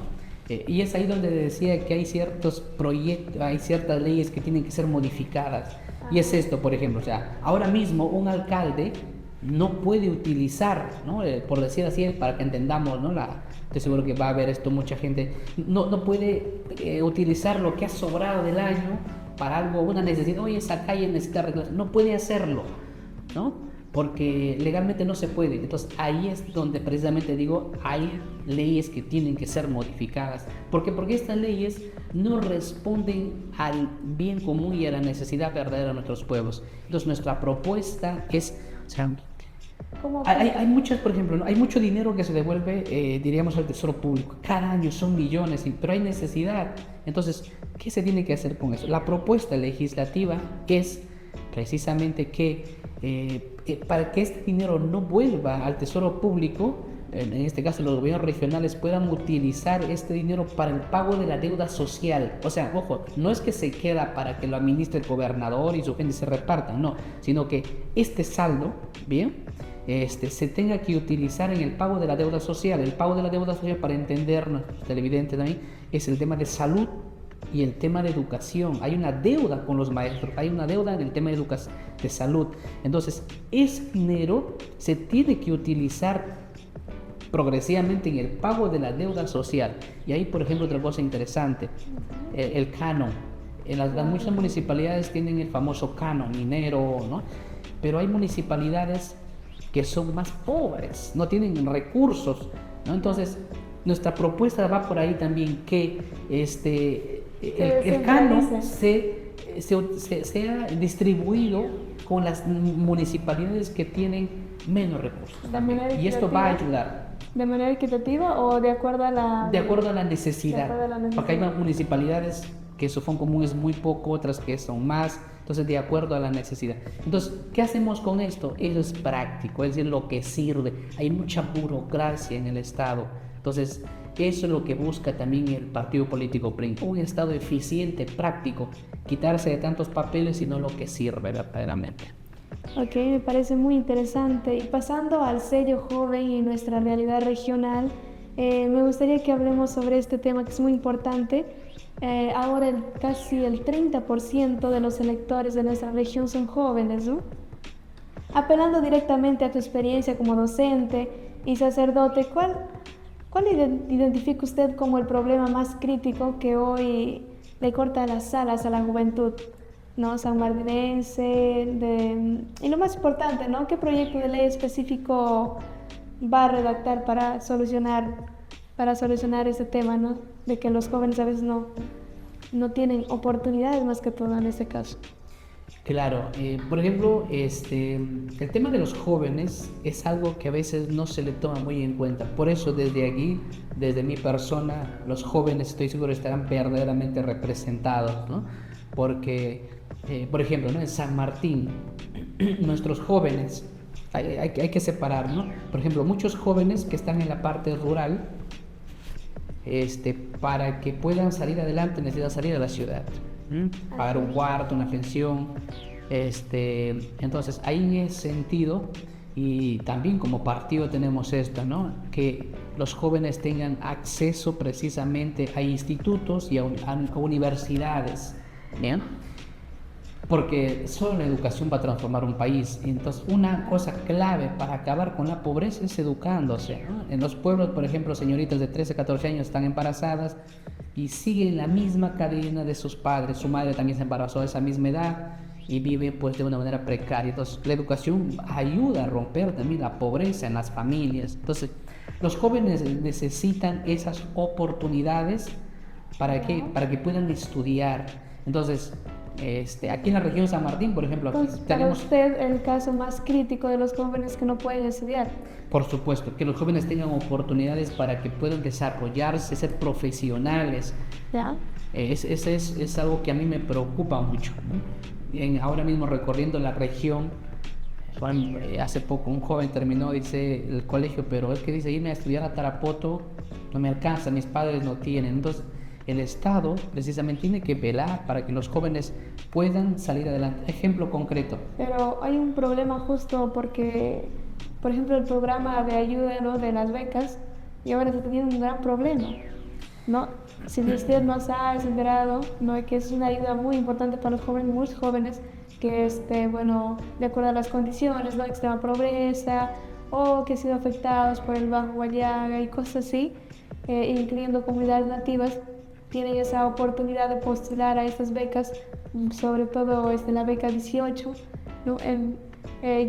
Y es ahí donde decía que hay ciertos proyectos, hay ciertas leyes que tienen que ser modificadas. Y es esto, por ejemplo, o sea, ahora mismo un alcalde no puede utilizar, ¿no? Por decir así, para que entendamos, ¿no? Estoy seguro que va a haber esto mucha gente, no puede utilizar lo que ha sobrado del año para algo, una necesidad. Oye, esa calle necesita arreglar, no puede hacerlo, ¿no? Porque legalmente no se puede. Entonces ahí es donde precisamente digo, hay leyes que tienen que ser modificadas. ¿Por qué? Porque estas leyes no responden al bien común y a la necesidad verdadera de nuestros pueblos. Entonces nuestra propuesta es, o sea, hay muchas, por ejemplo, ¿no? Hay mucho dinero que se devuelve, diríamos, al tesoro público. Cada año son millones, pero hay necesidad. Entonces, ¿qué se tiene que hacer con eso? La propuesta legislativa es precisamente que para que este dinero no vuelva al tesoro público, en este caso los gobiernos regionales puedan utilizar este dinero para el pago de la deuda social. O sea, ojo, no es que se queda para que lo administre el gobernador y su gente se repartan, no, sino que este saldo, bien, se tenga que utilizar en el pago de la deuda social. El pago de la deuda social, para entendernos, televidentes también, es el tema de salud y el tema de educación. Hay una deuda con los maestros, hay una deuda en el tema de salud. Entonces, ese dinero se tiene que utilizar progresivamente en el pago de la deuda social. Y ahí, por ejemplo, otra cosa interesante, el canon. Muchas municipalidades tienen el famoso canon minero, ¿no? Pero hay municipalidades que son más pobres, no tienen recursos, ¿no? Entonces, nuestra propuesta va por ahí también, que el canon sea distribuido con las municipalidades que tienen menos recursos. Y esto va a ayudar. ¿De manera equitativa o de acuerdo a la...? De acuerdo a la necesidad. Porque hay municipalidades que su fondo común es muy poco, otras que son más. Entonces, de acuerdo a la necesidad. Entonces, ¿qué hacemos con esto? Eso es práctico, es decir, lo que sirve. Hay mucha burocracia en el Estado. Entonces, eso es lo que busca también el partido político PRIN. Un Estado eficiente, práctico. Quitarse de tantos papeles, sino lo que sirve verdaderamente. Ok, me parece muy interesante. Y pasando al sello joven y nuestra realidad regional, me gustaría que hablemos sobre este tema que es muy importante. Ahora casi el 30% de los electores de nuestra región son jóvenes, ¿no? Apelando directamente a tu experiencia como docente y sacerdote, ¿cuál identifica usted como el problema más crítico que hoy le corta las alas a la juventud, ¿no? Sanmartinense, y lo más importante, ¿no? ¿Qué proyecto de ley específico va a redactar para solucionar ese tema, ¿no? De que los jóvenes a veces no tienen oportunidades, más que todo en este caso? Claro, por ejemplo, el tema de los jóvenes es algo que a veces no se le toma muy en cuenta. Por eso desde aquí, desde mi persona, los jóvenes estoy seguro estarán verdaderamente representados, ¿no? Porque, por ejemplo, ¿no? En San Martín, nuestros jóvenes, hay que separar, ¿no? Por ejemplo, muchos jóvenes que están en la parte rural, para que puedan salir adelante necesitan salir a la ciudad, pagar un cuarto, una pensión, entonces ahí en ese sentido, y también como partido tenemos esto, ¿no? Que los jóvenes tengan acceso precisamente a institutos y a universidades, ¿bien? Porque solo la educación va a transformar un país. Entonces, una cosa clave para acabar con la pobreza es educándose, ¿no? En los pueblos, por ejemplo, señoritas de 13, 14 años están embarazadas y siguen la misma cadena de sus padres. Su madre también se embarazó a esa misma edad y vive pues de una manera precaria. Entonces, la educación ayuda a romper también la pobreza en las familias. Entonces, los jóvenes necesitan esas oportunidades para que puedan estudiar. Entonces, aquí en la región San Martín, por ejemplo, aquí Entonces, para tenemos, usted, el caso más crítico de los jóvenes que no pueden estudiar. por supuesto, que los jóvenes tengan oportunidades para que puedan desarrollarse, ser profesionales. ¿Ya? Es algo que a mí me preocupa mucho, ¿no? Ahora mismo recorriendo la región, hace poco un joven terminó, dice, el colegio, pero es que dice, irme a estudiar a Tarapoto no me alcanza, mis padres no tienen. Entonces, el Estado precisamente tiene que velar para que los jóvenes puedan salir adelante. Ejemplo concreto. Pero hay un problema justo porque, por ejemplo, el programa de ayuda, ¿no?, de las becas, y ahora está teniendo un gran problema, ¿no? Si usted no se ha enterado, ¿no?, que es una ayuda muy importante para los jóvenes, muchos jóvenes, que bueno, de acuerdo a las condiciones, ¿no?, extrema pobreza, o que han sido afectados por el Bajo Guayaga y cosas así, incluyendo comunidades nativas, tienen esa oportunidad de postular a estas becas, sobre todo la beca 18, ¿no?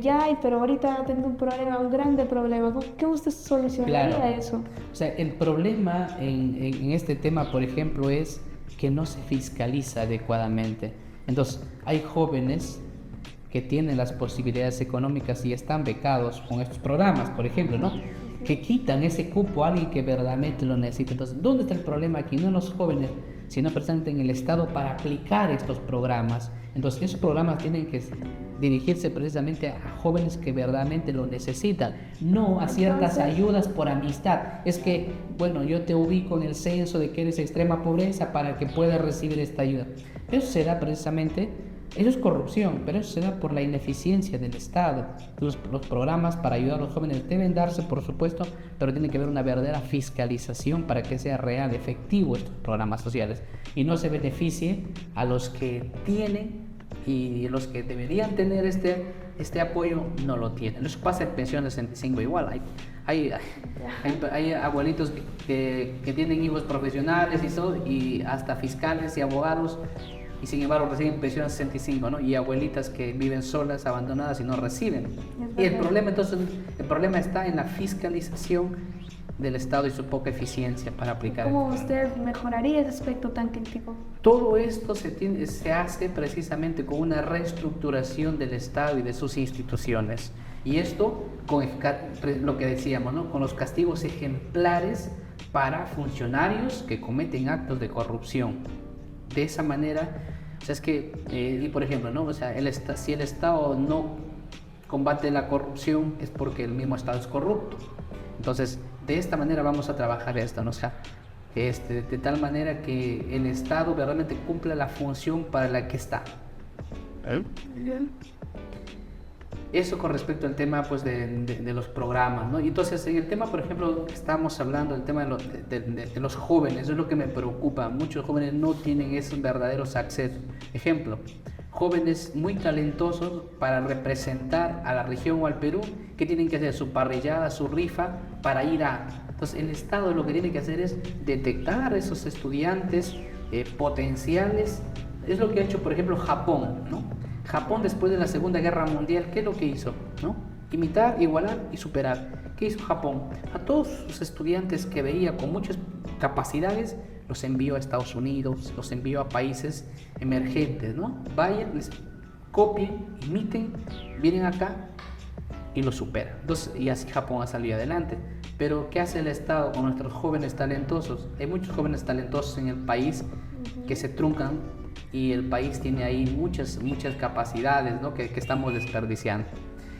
Ya hay, pero ahorita tengo un problema, un grande problema. ¿Qué usted solucionaría Claro. eso? O sea, el problema en este tema, por ejemplo, es que no se fiscaliza adecuadamente. Entonces, hay jóvenes que tienen las posibilidades económicas y están becados con estos programas, por ejemplo, ¿no? Que quitan ese cupo a alguien que verdaderamente lo necesita. Entonces, ¿dónde está el problema aquí? No en los jóvenes, sino precisamente en el Estado para aplicar estos programas. Entonces, esos programas tienen que dirigirse precisamente a jóvenes que verdaderamente lo necesitan, no a ciertas ayudas por amistad. Es que, bueno, yo te ubico en el censo de que eres extrema pobreza para que puedas recibir esta ayuda. Eso se da precisamente, eso es corrupción, pero eso se da por la ineficiencia del Estado. Los programas para ayudar a los jóvenes deben darse, por supuesto, pero tiene que haber una verdadera fiscalización para que sea real, efectivo estos programas sociales y no se beneficie a los que tienen y los que deberían tener este apoyo no lo tienen. Eso pasa en pensiones 65 igual. Hay abuelitos que tienen hijos profesionales y todo, y hasta fiscales y abogados, y sin embargo reciben pensión 65, ¿no? Y abuelitas que viven solas, abandonadas y no reciben. Y el problema está en la fiscalización del Estado y su poca eficiencia para aplicar. ¿Cómo usted mejoraría ese aspecto tan crítico? Todo esto se hace precisamente con una reestructuración del Estado y de sus instituciones. Y esto con lo que decíamos, ¿no?, con los castigos ejemplares para funcionarios que cometen actos de corrupción. De esa manera, o sea, es que, y por ejemplo, ¿no?, o sea, si el Estado no combate la corrupción es porque el mismo Estado es corrupto. Entonces, de esta manera vamos a trabajar esto, ¿no? O sea, de tal manera que el Estado verdaderamente cumpla la función para la que está. Bien. Eso con respecto al tema, pues, de los programas, ¿no? Y entonces, en el tema, por ejemplo, que estamos hablando, el tema de los jóvenes, es lo que me preocupa. Muchos jóvenes no tienen esos verdaderos accesos. Ejemplo, jóvenes muy talentosos para representar a la región o al Perú, que tienen que hacer su parrillada, su rifa para ir a... Entonces, el Estado lo que tiene que hacer es detectar a esos estudiantes potenciales. Es lo que ha hecho, por ejemplo, Japón, ¿no? Japón, después de la Segunda Guerra Mundial, ¿qué es lo que hizo?, ¿no? Imitar, igualar y superar. ¿Qué hizo Japón? A todos sus estudiantes que veía con muchas capacidades, los envió a Estados Unidos, los envió a países emergentes, ¿no? Vayan, les copien, imiten, vienen acá y lo superan. Entonces, y así Japón ha salido adelante. Pero, ¿qué hace el Estado con nuestros jóvenes talentosos? Hay muchos jóvenes talentosos en el país que se truncan y el país tiene ahí muchas capacidades, ¿no?, que estamos desperdiciando.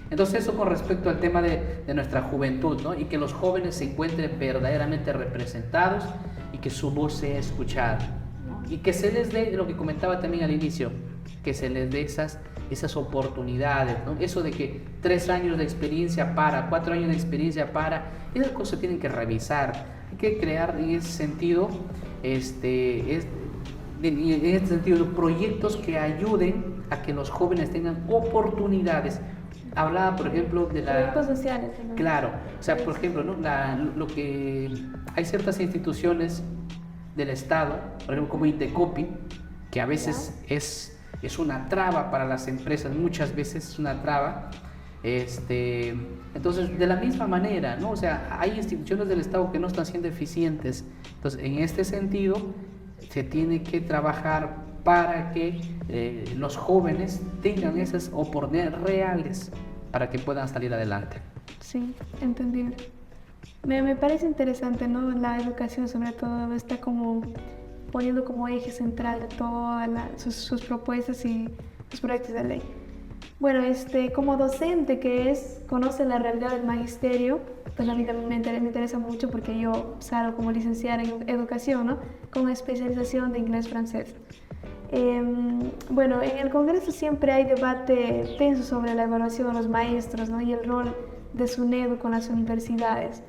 Entonces, eso con respecto al tema de nuestra juventud, ¿no?, y que los jóvenes se encuentren verdaderamente representados y que su voz sea escuchada. Y que se les dé, lo que comentaba también al inicio, que se les dé esas oportunidades, ¿no? Eso de que 3 años de experiencia 4 años de experiencia esas cosas tienen que revisar. Hay que crear en ese sentido, proyectos que ayuden a que los jóvenes tengan oportunidades. Hablaba, por ejemplo, de proyectos sociales, ¿no? Claro, o sea, por ejemplo, ¿no? Lo que hay ciertas instituciones del Estado, por ejemplo, como Indecopi, que a veces es una traba para las empresas, muchas veces es una traba. Entonces, de la misma manera, ¿no? O sea, hay instituciones del Estado que no están siendo eficientes. Entonces, en este sentido, se tiene que trabajar para que los jóvenes tengan esas oportunidades reales para que puedan salir adelante. Sí, entendible. Me parece interesante, ¿no? La educación, sobre todo, está como poniendo como eje central de todas sus propuestas y sus proyectos de ley. Bueno, como docente conoce la realidad del magisterio, pues a mí también me interesa mucho porque yo salgo como licenciada en educación, ¿no? Con especialización de inglés-francés. Bueno, en el Congreso siempre hay debate tenso sobre la evaluación de los maestros, ¿no? Y el rol de SUNEDU con las universidades.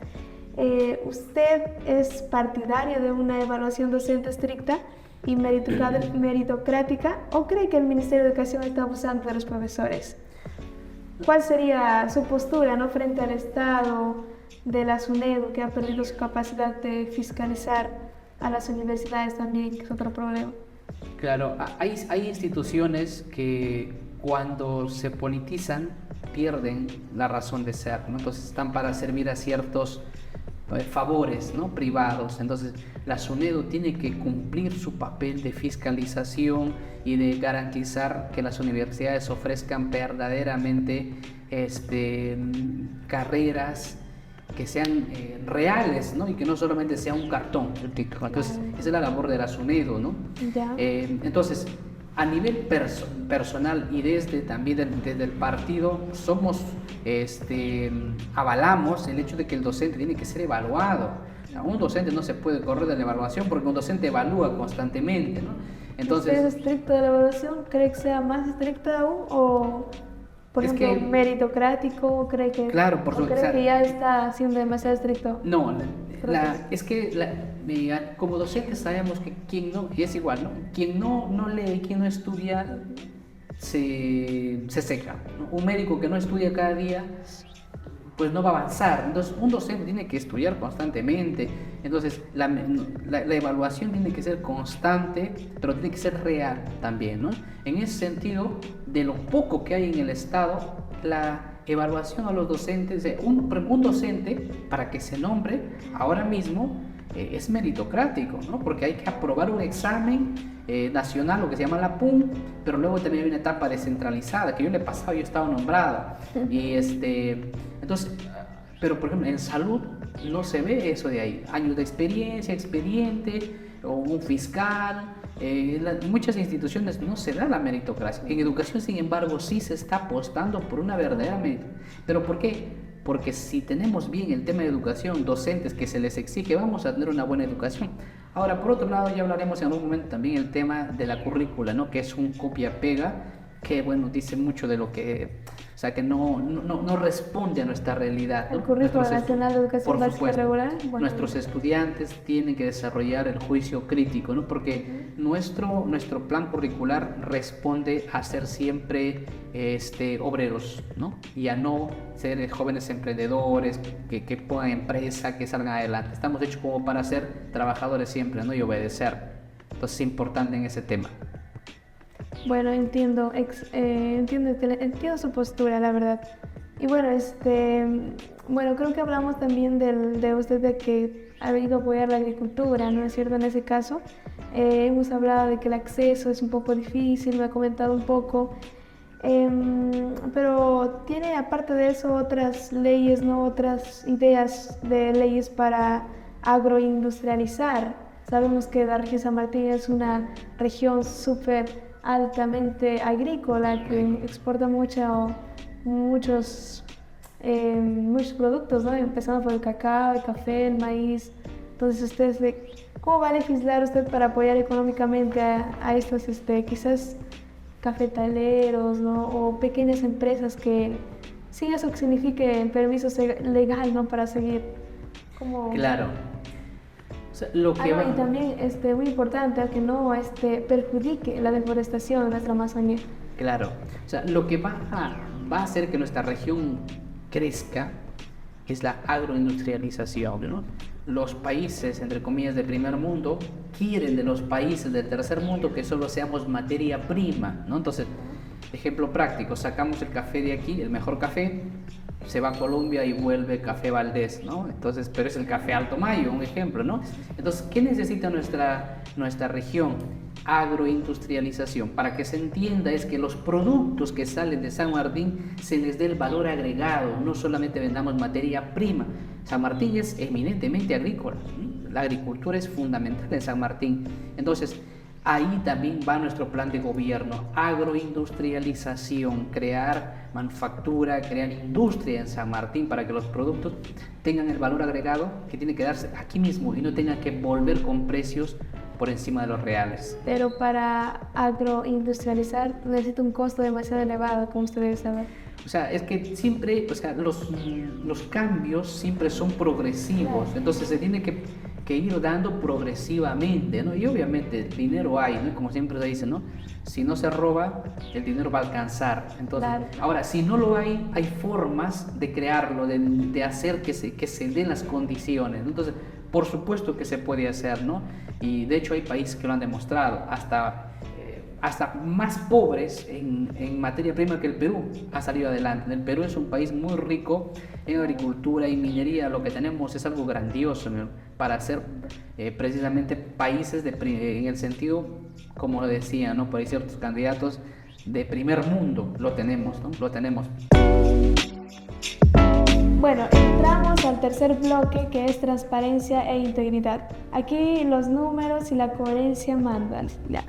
¿Usted es partidario de una evaluación docente estricta y meritocrática o cree que el Ministerio de Educación está abusando de los profesores? ¿Cuál sería su postura, ¿no? Frente al Estado de la SUNEDU, que ha perdido su capacidad de fiscalizar a las universidades también, que es otro problema? Claro, hay instituciones que cuando se politizan pierden la razón de ser, ¿no? Entonces están para servir a ciertos favores, ¿no? Privados. Entonces la SUNEDU tiene que cumplir su papel de fiscalización y de garantizar que las universidades ofrezcan verdaderamente carreras que sean reales, ¿no? Y que no solamente sea un cartón. Entonces esa es la labor de la SUNEDU, ¿no? Entonces a nivel personal y también desde el partido avalamos el hecho de que el docente tiene que ser evaluado. Un docente no se puede correr de la evaluación porque un docente evalúa constantemente, ¿no? Entonces, ¿usted es estricto de la evaluación? ¿Cree que sea más estricta aún? ¿O, por ejemplo, meritocrático? ¿Cree que, claro, que ya está siendo demasiado estricto? No, como docentes sabemos que quien no, y es igual, ¿no? Quien no lee, quien no estudia, se seca, ¿no? Un médico que no estudia cada día, pues no va a avanzar. Entonces un docente tiene que estudiar constantemente. Entonces la evaluación tiene que ser constante, pero tiene que ser real también, ¿no? En ese sentido, de lo poco que hay en el Estado, la evaluación a los docentes, un docente para que se nombre ahora mismo es meritocrático, ¿no? Porque hay que aprobar un examen nacional, lo que se llama la PUM, pero luego también hay una etapa descentralizada que yo le he pasado, yo he estado nombrado. Y entonces, pero por ejemplo en salud no se ve eso de ahí, años de experiencia, expediente o un fiscal. Muchas instituciones no se da la meritocracia. En educación, sin embargo, sí se está apostando por una verdadera meritocracia. ¿Pero por qué? Porque si tenemos bien el tema de educación, docentes que se les exige, vamos a tener una buena educación. Ahora, por otro lado, ya hablaremos en algún momento también el tema de la currícula, ¿no? Que es un copia-pega, que bueno, dice mucho de lo que, o sea, que no responde a nuestra realidad, ¿no? El currículo nacional de educación básica regular. Bueno, nuestros estudiantes tienen que desarrollar el juicio crítico, ¿no? Porque nuestro plan curricular responde a ser siempre obreros, ¿no? Y a no ser jóvenes emprendedores que pongan empresa, que salgan adelante. Estamos hechos como para ser trabajadores siempre, ¿no? Y obedecer. Entonces es importante en ese tema. Bueno, entiendo su postura, la verdad. Y bueno, creo que hablamos también de usted de que ha venido a apoyar la agricultura, ¿no es cierto? En ese caso, hemos hablado de que el acceso es un poco difícil, me ha comentado un poco, pero tiene aparte de eso otras leyes, ¿no? Otras ideas de leyes para agroindustrializar. Sabemos que la región San Martín es una región súper altamente agrícola que exporta muchos productos, ¿no? Empezando por el cacao, el café, el maíz. Entonces, ¿cómo va a legislar usted para apoyar económicamente a estos quizás cafetaleros, ¿no? O pequeñas empresas que sin eso que signifique el permiso legal, ¿no? Para seguir como... Claro. O sea, y también muy importante que no perjudique la deforestación de nuestra Amazonía. Claro, o sea, lo que va a hacer que nuestra región crezca es la agroindustrialización, ¿no? Los países, entre comillas, de primer mundo quieren de los países del tercer mundo que solo seamos materia prima, ¿no? Entonces, ejemplo práctico, sacamos el café de aquí, el mejor café, se va a Colombia y vuelve café Valdés, ¿no? Entonces, pero es el café Alto Mayo, un ejemplo, ¿no? Entonces, ¿qué necesita nuestra región? Agroindustrialización. Para que se entienda es que los productos que salen de San Martín se les dé el valor agregado, no solamente vendamos materia prima. San Martín es eminentemente agrícola, ¿sí? La agricultura es fundamental en San Martín. Entonces, ahí también va nuestro plan de gobierno, agroindustrialización, crear manufactura, crear industria en San Martín para que los productos tengan el valor agregado que tiene que darse aquí mismo y no tengan que volver con precios por encima de los reales. Pero para agroindustrializar necesita un costo demasiado elevado, como usted debe saber. O sea, es que siempre, o sea, los cambios siempre son progresivos, entonces se tiene que ir dando progresivamente, ¿no? Y obviamente el dinero hay, ¿no? Como siempre se dice, ¿no? Si no se roba, el dinero va a alcanzar. Entonces, claro. Ahora, si no lo hay formas de crearlo, de hacer que se den las condiciones, ¿no? Entonces, por supuesto que se puede hacer, ¿no? Y de hecho hay países que lo han demostrado, hasta más pobres en materia prima que el Perú ha salido adelante. El Perú es un país muy rico en agricultura y minería. Lo que tenemos es algo grandioso, ¿no? Para ser precisamente países en el sentido, como lo decía, ¿no? Por ahí ciertos candidatos de primer mundo, lo tenemos, ¿no? Lo tenemos. Bueno, entramos al tercer bloque, que es transparencia e integridad. Aquí los números y la coherencia mandan. Ya.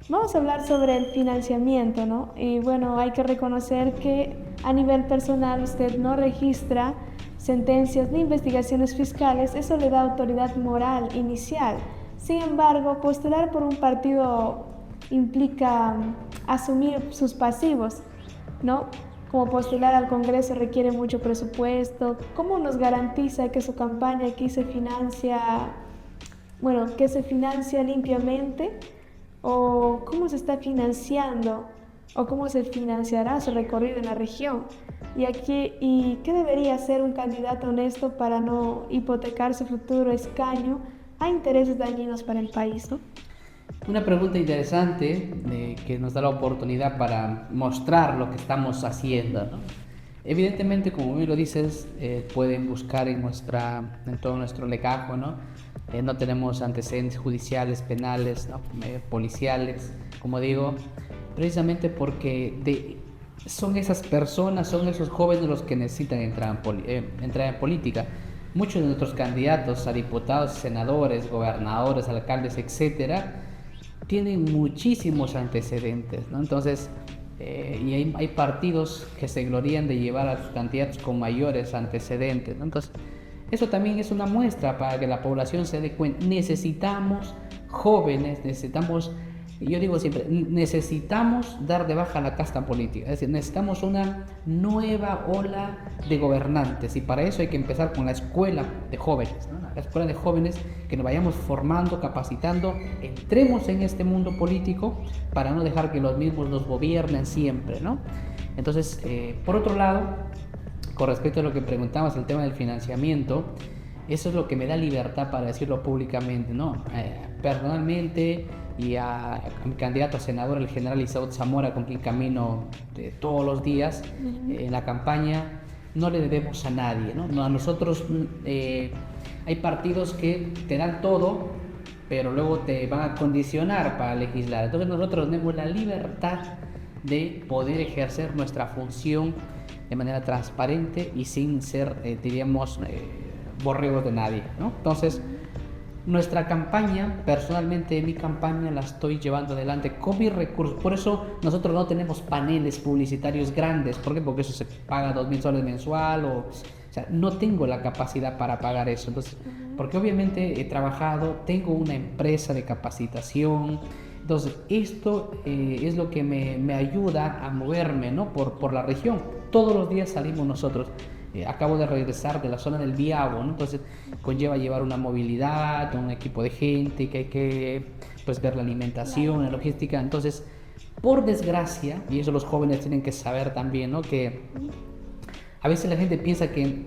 Vamos a hablar sobre el financiamiento, ¿no? Y bueno, hay que reconocer que a nivel personal usted no registra sentencias ni investigaciones fiscales, eso le da autoridad moral inicial. Sin embargo, postular por un partido implica asumir sus pasivos, ¿no? Como postular al Congreso requiere mucho presupuesto. ¿Cómo nos garantiza que su campaña aquí se financia limpiamente? ¿O cómo se está financiando? ¿O cómo se financiará su recorrido en la región? ¿Y qué debería hacer un candidato honesto para no hipotecar su futuro escaño a intereses dañinos para el país, ¿no? Una pregunta interesante que nos da la oportunidad para mostrar lo que estamos haciendo, ¿no? Evidentemente, como bien lo dices, pueden buscar en todo nuestro legajo, ¿no? No tenemos antecedentes judiciales, penales, ¿no? Policiales, como digo, precisamente porque son esas personas, son esos jóvenes los que necesitan entrar en política. Muchos de nuestros candidatos a diputados, senadores, gobernadores, alcaldes, etcétera, tienen muchísimos antecedentes, ¿no? Entonces, y hay partidos que se glorían de llevar a sus candidatos con mayores antecedentes, ¿no? Entonces, eso también es una muestra para que la población se dé cuenta. Necesitamos jóvenes, yo digo siempre, necesitamos dar de baja la casta política, es decir, necesitamos una nueva ola de gobernantes y para eso hay que empezar con la escuela de jóvenes, ¿no? La escuela de jóvenes, que nos vayamos formando, capacitando, entremos en este mundo político para no dejar que los mismos nos gobiernen siempre, ¿no? Entonces, por otro lado, con respecto a lo que preguntabas, el tema del financiamiento, eso es lo que me da libertad para decirlo públicamente, ¿no? Personalmente, y a mi candidato a senador, el general Isaú Zamora, con quien camino todos los días en la campaña, no le debemos a nadie, ¿no? A nosotros hay partidos que te dan todo, pero luego te van a condicionar para legislar. Entonces nosotros tenemos la libertad de poder ejercer nuestra función de manera transparente y sin ser, borregos de nadie, ¿no? Entonces, nuestra campaña, personalmente mi campaña la estoy llevando adelante con mis recursos. Por eso nosotros no tenemos paneles publicitarios grandes. ¿Por qué? Porque eso se paga 2,000 soles mensual o sea, no tengo la capacidad para pagar eso. Entonces, porque obviamente he trabajado, tengo una empresa de capacitación. Entonces, esto es lo que me ayuda a moverme, ¿no? por la región. Todos los días salimos nosotros. Acabo de regresar de la zona del Biabo, ¿no? Entonces conlleva llevar una movilidad, un equipo de gente, que hay que ver la alimentación, la logística. Entonces Por desgracia, y eso los jóvenes tienen que saber también, ¿no? Que a veces la gente piensa que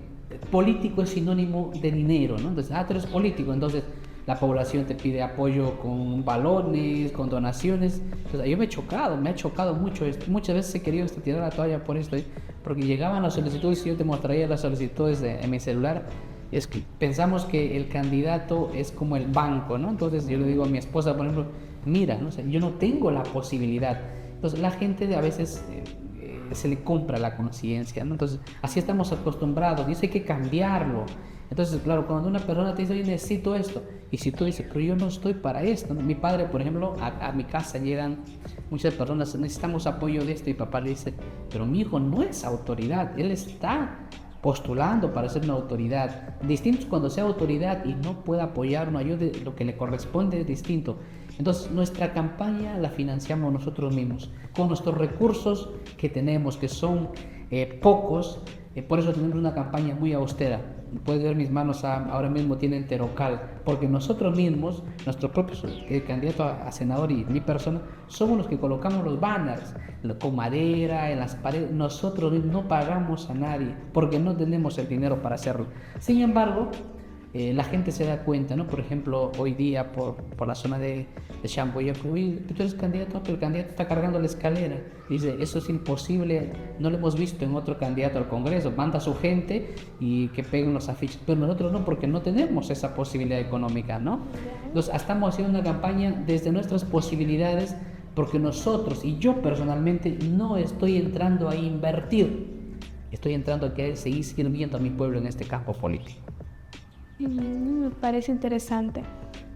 político es sinónimo de dinero, ¿no? Entonces, tú eres político, entonces la población te pide apoyo con balones, con donaciones. Entonces, yo me ha chocado mucho esto. Muchas veces he querido tirar la toalla por esto, porque llegaban las solicitudes y yo te mostraría las solicitudes en mi celular. Es que pensamos que el candidato es como el banco, ¿no? Entonces yo le digo a mi esposa, por ejemplo, mira, ¿no? O sea, yo no tengo la posibilidad. Entonces la gente a veces se le compra la conciencia, ¿no? Entonces así estamos acostumbrados y eso hay que cambiarlo. Entonces, claro, cuando una persona te dice, yo necesito esto, y si tú dices, pero yo no estoy para esto, ¿no? Mi padre, por ejemplo, a mi casa llegan muchas personas, necesitamos apoyo de esto, y papá le dice, pero mi hijo no es autoridad, él está postulando para ser una autoridad. Distinto es cuando sea autoridad y no pueda apoyar, no ayude, lo que le corresponde es distinto. Entonces nuestra campaña la financiamos nosotros mismos, con nuestros recursos que tenemos, que son pocos. Por eso tenemos una campaña muy austera. Puedes ver mis manos ahora mismo tienen Terocal, porque nosotros mismos, nuestro propio candidato a senador y mi persona, somos los que colocamos los banners con madera en las paredes. Nosotros mismos no pagamos a nadie porque no tenemos el dinero para hacerlo. Sin embargo, la gente se da cuenta, ¿no? Por ejemplo, hoy día por la zona de Shamboya, tú eres candidato, pero el candidato está cargando la escalera. Dice, eso es imposible, no lo hemos visto en otro candidato al Congreso. Manda a su gente y que peguen los afiches, pero nosotros no, porque no tenemos esa posibilidad económica, ¿no? Entonces, estamos haciendo una campaña desde nuestras posibilidades, porque nosotros, y yo personalmente, no estoy entrando a invertir, estoy entrando a querer seguir sirviendo a mi pueblo en este campo político. Me parece interesante.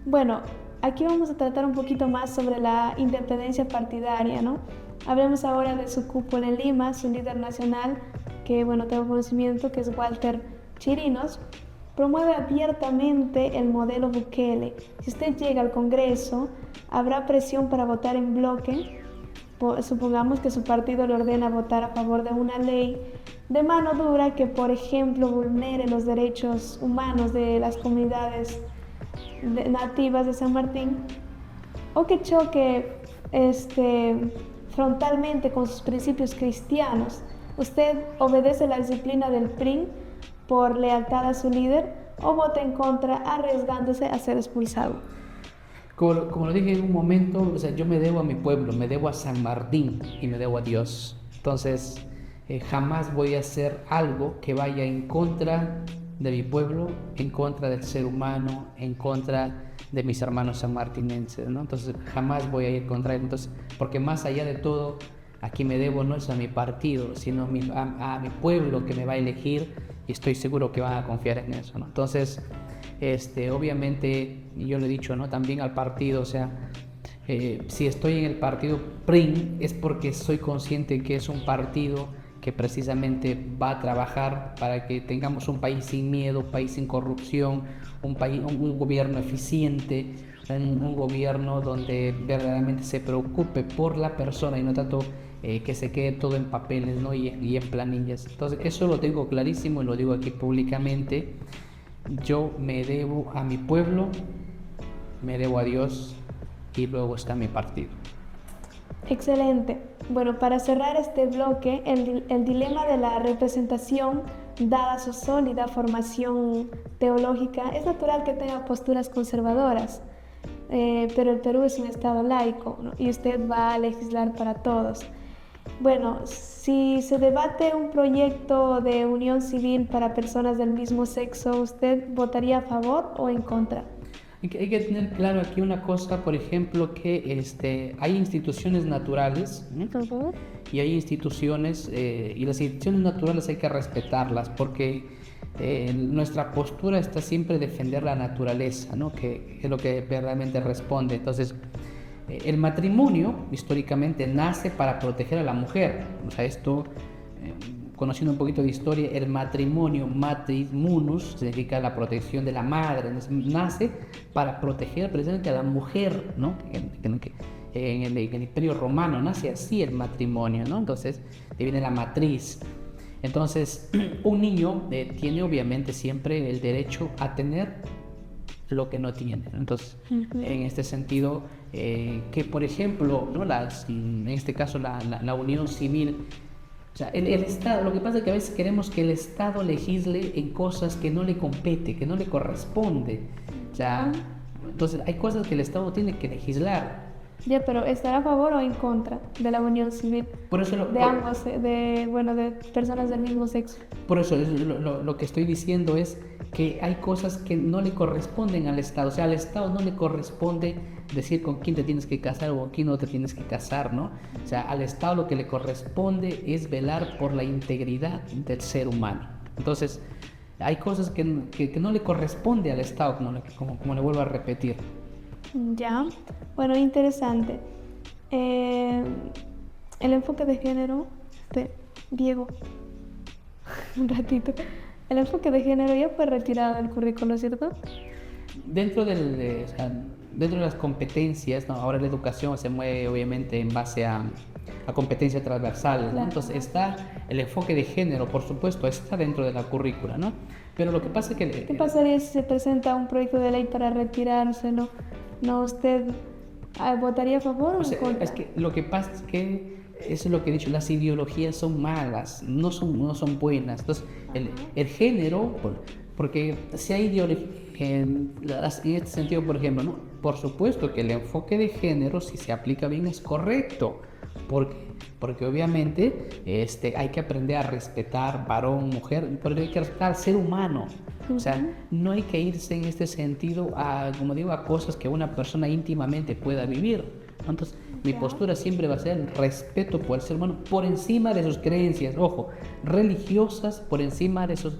Bueno, aquí vamos a tratar un poquito más sobre la independencia partidaria, ¿no? Hablemos ahora de su cúpula en Lima, su líder nacional, que, bueno, tengo conocimiento, que es Walter Chirinos, promueve abiertamente el modelo Bukele. Si usted llega al Congreso, habrá presión para votar en bloque. Supongamos que su partido le ordena votar a favor de una ley de mano dura que, por ejemplo, vulnere los derechos humanos de las comunidades nativas de San Martín, o que choque frontalmente con sus principios cristianos. ¿Usted obedece la disciplina del PRI por lealtad a su líder o vota en contra arriesgándose a ser expulsado? Como lo dije en un momento, o sea, yo me debo a mi pueblo, me debo a San Martín y me debo a Dios. Entonces, jamás voy a hacer algo que vaya en contra de mi pueblo, en contra del ser humano, en contra de mis hermanos sanmartinenses, ¿no? Entonces, jamás voy a ir contra él. Entonces, porque más allá de todo, aquí me debo no es a mi partido, sino a mi pueblo que me va a elegir, y estoy seguro que van a confiar en eso, ¿no? Entonces, obviamente, yo le he dicho, ¿no? También al partido, o sea, si estoy en el partido PRI es porque soy consciente que es un partido que precisamente va a trabajar para que tengamos un país sin miedo, un país sin corrupción, un gobierno eficiente, un gobierno donde verdaderamente se preocupe por la persona y no tanto que se quede todo en papeles, ¿no? y en planillas. Entonces, eso lo tengo clarísimo y lo digo aquí públicamente. Yo me debo a mi pueblo, me debo a Dios y luego está mi partido. Excelente. Bueno, para cerrar este bloque, el dilema de la representación, dada su sólida formación teológica, es natural que tenga posturas conservadoras, pero el Perú es un estado laico, ¿no? Y usted va a legislar para todos. Bueno, si se debate un proyecto de unión civil para personas del mismo sexo, ¿usted votaría a favor o en contra? Hay que tener claro aquí una cosa, por ejemplo, que hay instituciones naturales, ¿no? Y hay instituciones, y las instituciones naturales hay que respetarlas, porque nuestra postura está siempre defender la naturaleza, ¿no? Que es lo que verdaderamente responde. Entonces, el matrimonio históricamente nace para proteger a la mujer. O sea, esto, conociendo un poquito de historia, el matrimonio, matris munus, significa la protección de la madre, nace para proteger precisamente a la mujer, ¿no? En el Imperio Romano nace así el matrimonio, ¿no? Entonces, de viene la matriz. Entonces, un niño tiene obviamente siempre el derecho a tener lo que no tiene. Entonces, en este sentido, que por ejemplo, ¿no? En este caso la unión civil, o sea, el Estado, lo que pasa es que a veces queremos que el Estado legisle en cosas que no le compete, que no le corresponde. O sea, entonces hay cosas que el Estado tiene que legislar. Ya, pero ¿estará a favor o en contra de la unión civil? Por eso de ambos, de personas del mismo sexo. Por eso lo que estoy diciendo es que hay cosas que no le corresponden al Estado. O sea, al Estado no le corresponde decir con quién te tienes que casar o con quién no te tienes que casar, ¿no? O sea, al Estado lo que le corresponde es velar por la integridad del ser humano. Entonces, hay cosas que no le corresponde al Estado, como le vuelvo a repetir. Ya, bueno, interesante. El enfoque de género, Diego, un ratito. El enfoque de género ya fue retirado del currículo, ¿cierto? Dentro de las competencias, ¿no? Ahora la educación se mueve obviamente en base a competencias transversales, ¿no? Claro. Entonces está el enfoque de género, por supuesto, está dentro de la currícula, ¿no? Pero lo que pasa es que... ¿Qué pasaría si se presenta un proyecto de ley para retirárselo? ¿No usted votaría a favor o en contra? Es que lo que pasa es que, eso es lo que he dicho, las ideologías son malas, no son buenas. Entonces, el género, porque si hay ideología, en este sentido, por ejemplo, ¿no? Por supuesto que el enfoque de género, si se aplica bien, es correcto. Porque obviamente hay que aprender a respetar varón, mujer, pero hay que respetar al ser humano. O sea, no hay que irse en este sentido a cosas que una persona íntimamente pueda vivir. Entonces, mi postura siempre va a ser el respeto por el ser humano por encima de sus creencias, ojo, religiosas, por encima de sus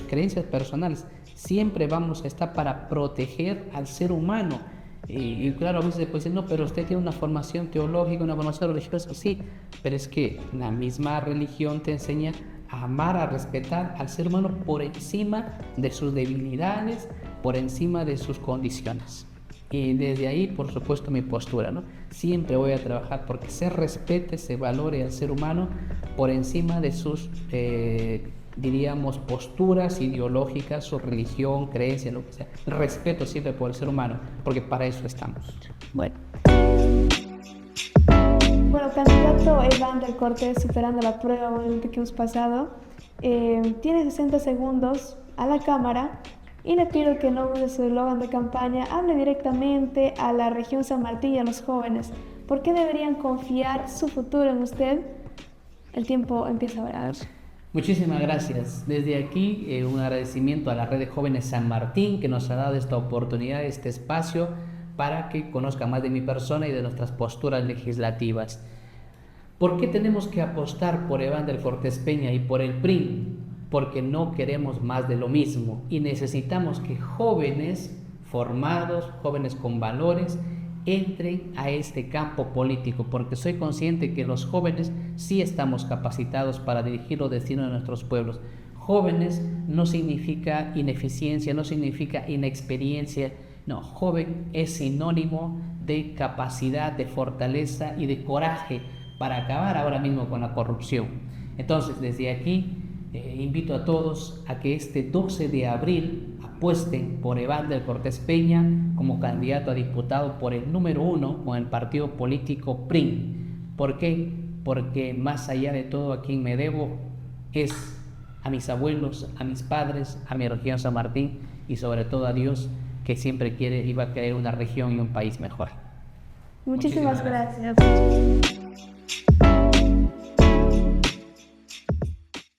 creencias personales. Siempre vamos a estar para proteger al ser humano. Y claro, a veces se puede decir, no, pero usted tiene una formación teológica, una formación religiosa. Sí, pero es que la misma religión te enseña a amar, a respetar al ser humano por encima de sus debilidades, por encima de sus condiciones. Y desde ahí, por supuesto, mi postura, ¿no? Siempre voy a trabajar porque se respete, se valore al ser humano por encima de sus, diríamos, posturas ideológicas, su religión, creencia, lo que sea. Respeto siempre por el ser humano, porque para eso estamos. Bueno, candidato Evander Cortés, superando la prueba obviamente que hemos pasado, tiene 60 segundos a la cámara y le pido que no use su eslogan de campaña, hable directamente a la región San Martín y a los jóvenes. ¿Por qué deberían confiar su futuro en usted? El tiempo empieza ahora. Muchísimas gracias. Desde aquí, un agradecimiento a la Red de Jóvenes San Martín que nos ha dado esta oportunidad, este espacio para que conozcan más de mi persona y de nuestras posturas legislativas. ¿Por qué tenemos que apostar por Evander Cortés Peña y por el PRI? Porque no queremos más de lo mismo y necesitamos que jóvenes formados, jóvenes con valores, entren a este campo político, porque soy consciente que los jóvenes sí estamos capacitados para dirigir los destinos de nuestros pueblos. Jóvenes no significa ineficiencia, no significa inexperiencia, no, joven es sinónimo de capacidad, de fortaleza y de coraje para acabar ahora mismo con la corrupción. Entonces, desde aquí invito a todos a que este 12 de abril apuesten por Evander Cortés Peña como candidato a diputado por el número 1 con el partido político PRI. ¿Por qué? Porque más allá de todo a quien me debo es a mis abuelos, a mis padres, a mi región San Martín y sobre todo a Dios, que siempre iba a querer una región y un país mejor. Muchísimas gracias.